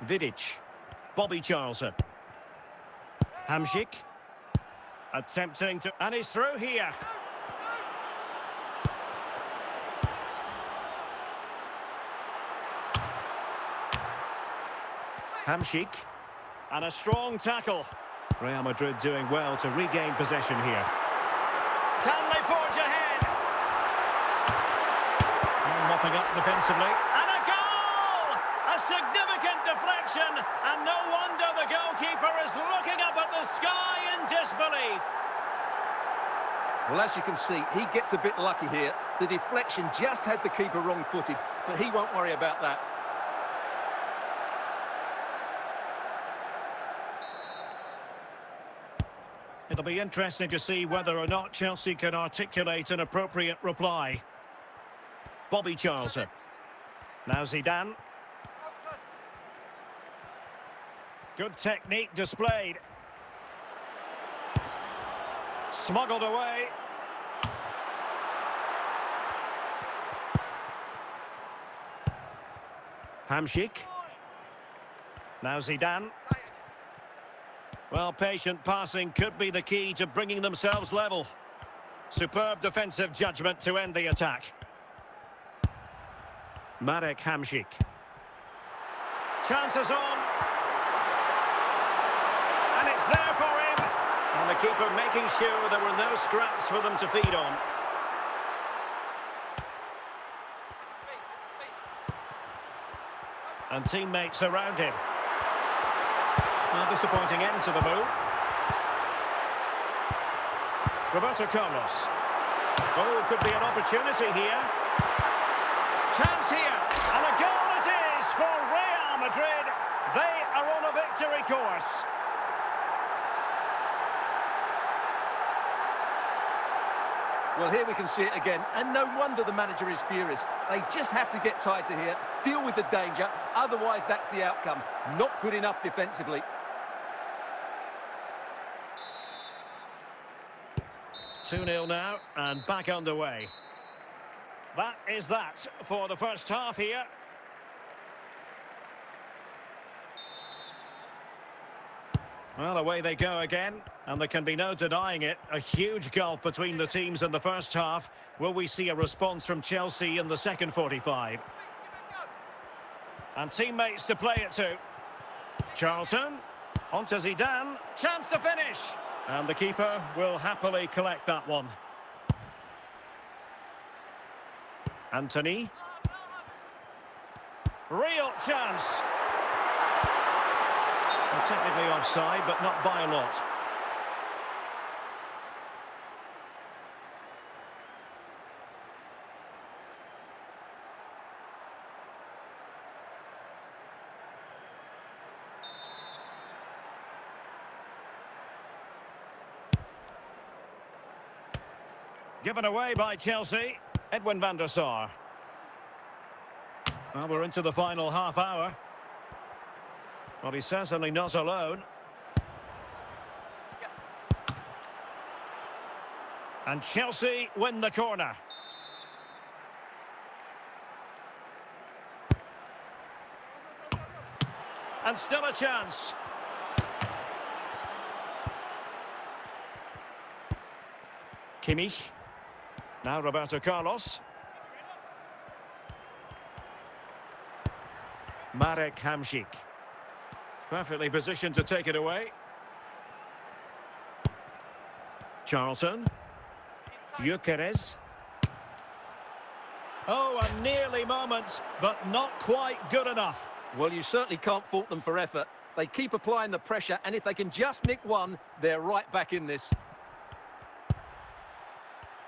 Vidic, Bobby Charlton, Hamsik, attempting to... and he's through here. Hamsik, and a strong tackle. Real Madrid doing well to regain possession here. Can they forge ahead? And mopping up defensively. And a goal! A significant deflection, and no wonder the goalkeeper is looking up at the sky in disbelief. Well, as you can see, he gets a bit lucky here. The deflection just had the keeper wrong-footed, but he won't worry about that. It'll be interesting to see whether or not Chelsea can articulate an appropriate reply. Bobby Charlton. Now Zidane. Good technique displayed. Smuggled away. Hamsik. Now Zidane. Well, patient passing could be the key to bringing themselves level. Superb defensive judgment to end the attack. Marek Hamsik. Chances on. And it's there for him. And the keeper making sure there were no scraps for them to feed on. And teammates around him. A disappointing end to the move. Roberto Carlos. Oh, could be an opportunity here. Chance here. And a goal it is for Real Madrid. They are on a victory course. Well, here we can see it again, and no wonder the manager is furious. They just have to get tighter here, deal with the danger, otherwise that's the outcome. Not good enough defensively. 2-0 now, and back underway. That is that for the first half here. Well, away they go again, and there can be no denying it. A huge gulf between the teams in the first half. Will we see a response from Chelsea in the second 45? And teammates to play it to. Charlton, on to Zidane, chance to finish. And the keeper will happily collect that one. Anthony. Real chance. Well, technically offside, but not by a lot. Given away by Chelsea, Edwin van der Sar. Well, we're into the final half hour. Well, he's certainly not alone. And Chelsea win the corner. And still a chance. Kimmich. Now Roberto Carlos. Marek Hamsik. Perfectly positioned to take it away. Charlton. Buches. Oh, a nearly moment, but not quite good enough. Well, you certainly can't fault them for effort. They keep applying the pressure, and if they can just nick one, they're right back in this.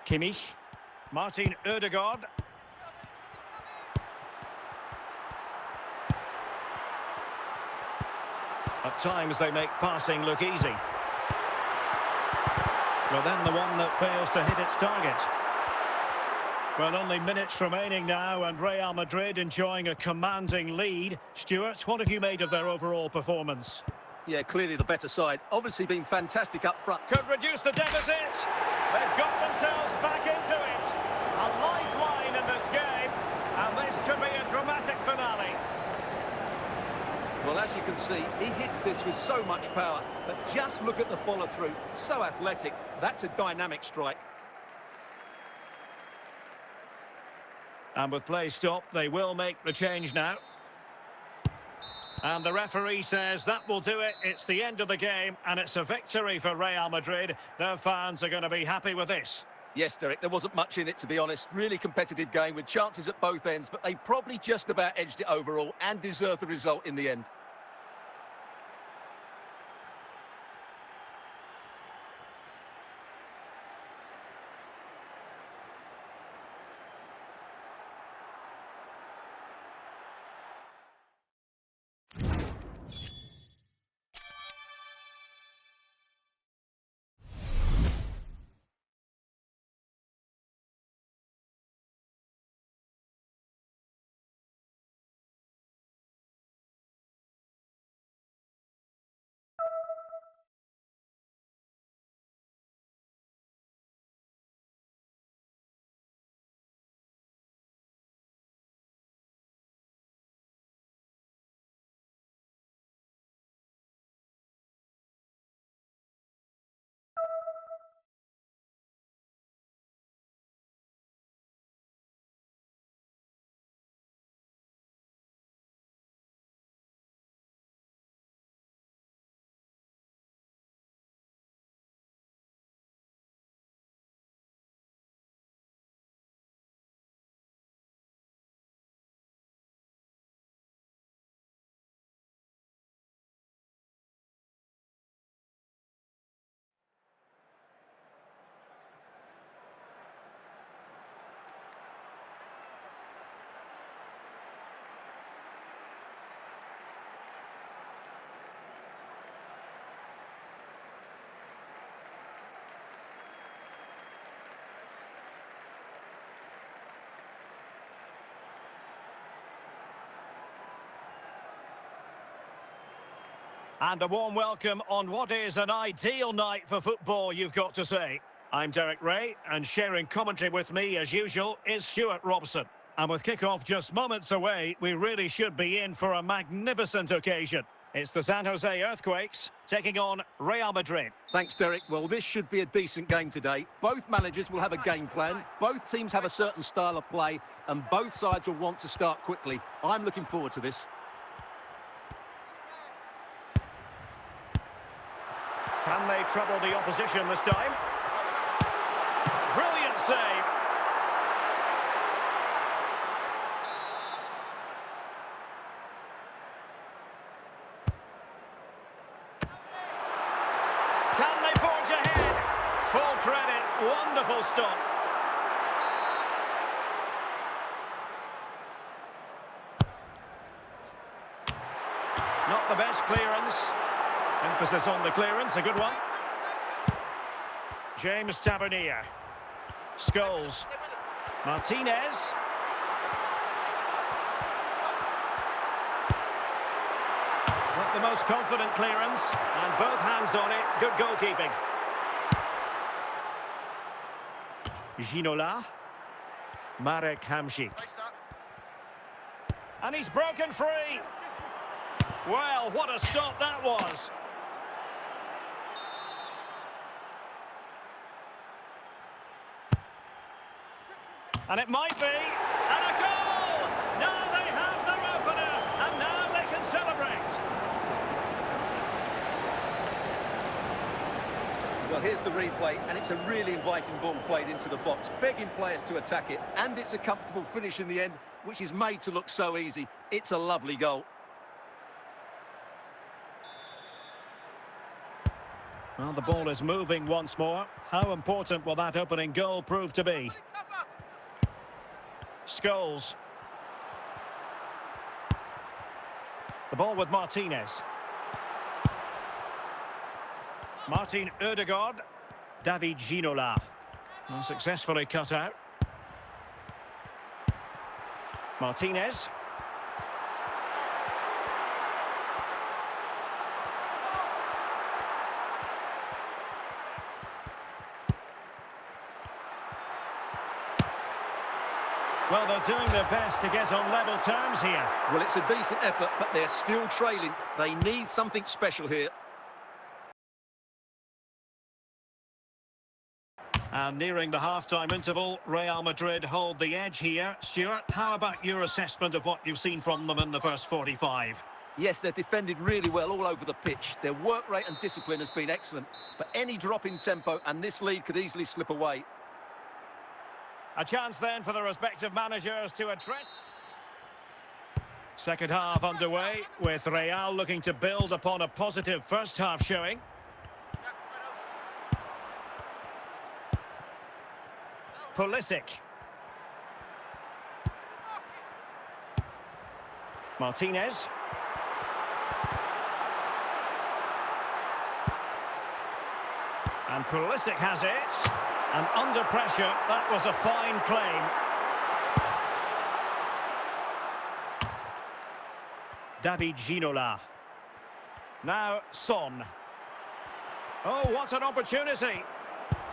Kimmich. Martin Ødegaard. At times they make passing look easy. Well, then the one that fails to hit its target. Well, only minutes remaining now, and Real Madrid enjoying a commanding lead. Stuart, what have you made of their overall performance? Yeah, clearly the better side. Obviously been fantastic up front. Could reduce the deficit. They've got themselves back into it. A lifeline in this game, and this could be a dramatic finale. Well, as you can see, he hits this with so much power, but just look at the follow-through. So athletic. That's a dynamic strike. And with play stopped, they will make the change now. And the referee says that will do it. It's the end of the game, and it's a victory for Real Madrid. Their fans are going to be happy with this. Yes, Derek, there wasn't much in it, to be honest. Really competitive game with chances at both ends, but they probably just about edged it overall and deserved the result in the end. And a warm welcome on what is an ideal night for football, you've got to say. I'm Derek Ray, and sharing commentary with me, as usual, is Stuart Robson. And with kick-off just moments away, we really should be in for a magnificent occasion. It's the San Jose Earthquakes taking on Real Madrid. Thanks, Derek. Well, this should be a decent game today. Both managers will have a game plan. Both teams have a certain style of play, and both sides will want to start quickly. I'm looking forward to this. Can they trouble the opposition this time? Brilliant save. Can they forge ahead? Full credit. Wonderful stop. Not the best clearance. Emphasis on the clearance, a good one. James Tavernier. Scholes. Martinez. Not the most confident clearance, and both hands on it. Good goalkeeping. Ginola. Marek Hamšík. And he's broken free. Well, what a stop that was. And it might be. And a goal! Now they have their opener. And now they can celebrate. Well, here's the replay, and it's a really inviting ball played into the box, begging players to attack it. And it's a comfortable finish in the end, which is made to look so easy. It's a lovely goal. Well, the ball is moving once more. How important will that opening goal prove to be? Scholes. The ball with Martinez. Martin Ødegaard. David Ginola. Unsuccessfully cut out. Martinez. Well, they're doing their best to get on level terms here. Well, it's a decent effort, but they're still trailing. They need something special here. And nearing the half-time interval, Real Madrid hold the edge here. Stuart, how about your assessment of what you've seen from them in the first 45? Yes, they're defended really well all over the pitch. Their work rate and discipline has been excellent. But any drop in tempo and this lead could easily slip away. A chance then for the respective managers to address. Second half underway, with Real looking to build upon a positive first half showing. Pulisic. Martinez. And Pulisic has it. And under pressure, that was a fine claim. David Ginola. Now Son. Oh, what an opportunity.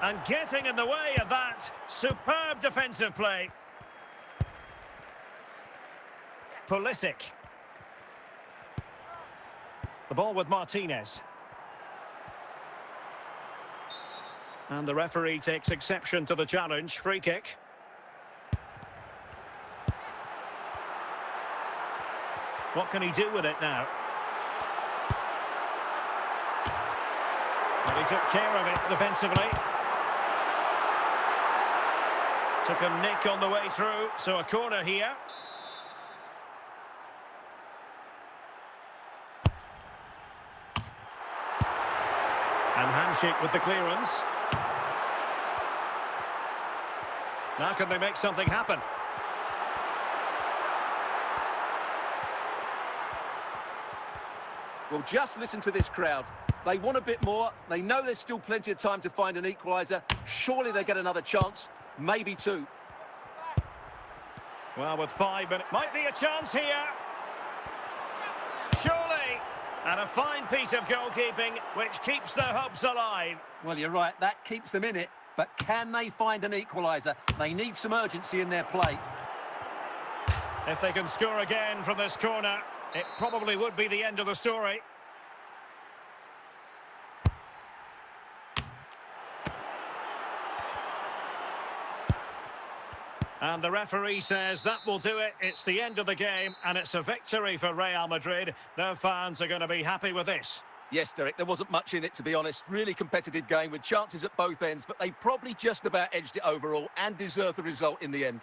And getting in the way of that, superb defensive play. Pulisic. The ball with Martinez. And the referee takes exception to the challenge. Free kick. What can he do with it now? And he took care of it defensively. Took a nick on the way through, so a corner here. And handshake with the clearance. Now can they make something happen? Well, just listen to this crowd. They want a bit more. They know there's still plenty of time to find an equaliser. Surely they get another chance. Maybe two. Well, with 5 minutes, might be a chance here. Surely. And a fine piece of goalkeeping, which keeps their hopes alive. Well, you're right. That keeps them in it. But can they find an equaliser? They need some urgency in their play. If they can score again from this corner, it probably would be the end of the story. And the referee says that will do it. It's the end of the game, and it's a victory for Real Madrid. Their fans are going to be happy with this. Yes, Derek, there wasn't much in it, to be honest. Really competitive game with chances at both ends, but they probably just about edged it overall and deserved the result in the end.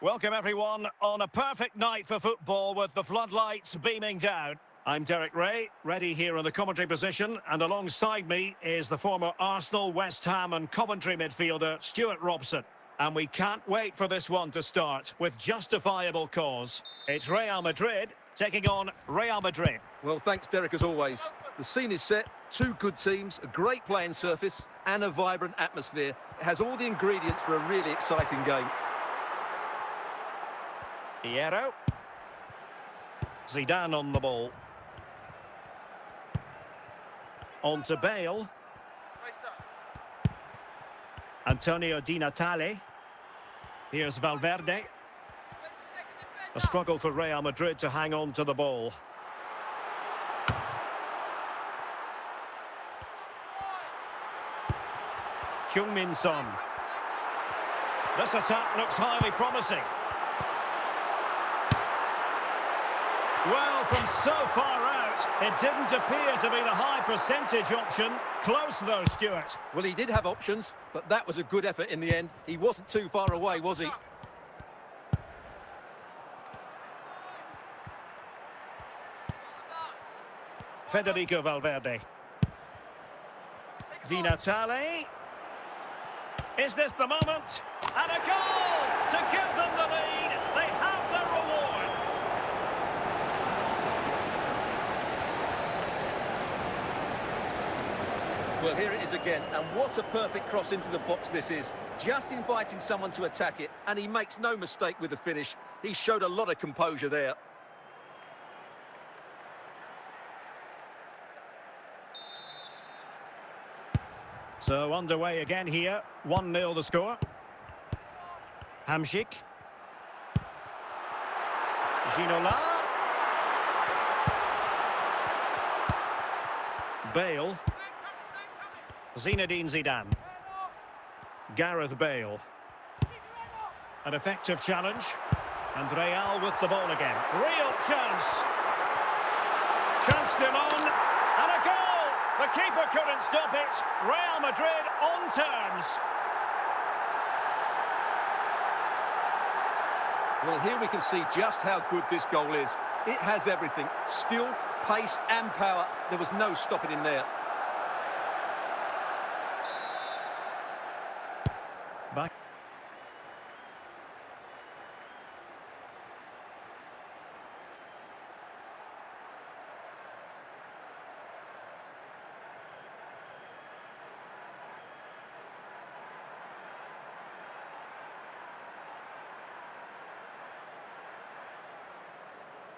Welcome everyone on a perfect night for football with the floodlights beaming down. I'm Derek Ray, ready here in the commentary position, and alongside me is the former Arsenal, West Ham and Coventry midfielder Stuart Robson. And we can't wait for this one to start with justifiable cause. It's Real Madrid taking on Real Madrid. Well, thanks, Derek, as always. The scene is set, two good teams, a great playing surface and a vibrant atmosphere. It has all the ingredients for a really exciting game. Hierro. Zidane on the ball. On to Bale. Antonio Di Natale. Here's Valverde. A struggle for Real Madrid to hang on to the ball. Heung-min Son. This attack looks highly promising. Well, from so far out, it didn't appear to be the high percentage option. Close though, Stuart. Well, he did have options, but that was a good effort in the end. He wasn't too far away, was he? Federico Valverde. Di Natale. Is this the moment? And a goal to give them the lead. They have the reward. Well, here it is again, and what a perfect cross into the box this is. Just inviting someone to attack it, and he makes no mistake with the finish. He showed a lot of composure there. So underway again here. 1-0 the score. Hamšík. Ginola. Bale. Zinedine Zidane. Gareth Bale. An effective challenge. And Real with the ball again. Real chance. Chance still on. And a goal! The keeper couldn't stop it. Real Madrid on terms. Well, here we can see just how good this goal is. It has everything. Skill, pace and power. There was no stopping him there.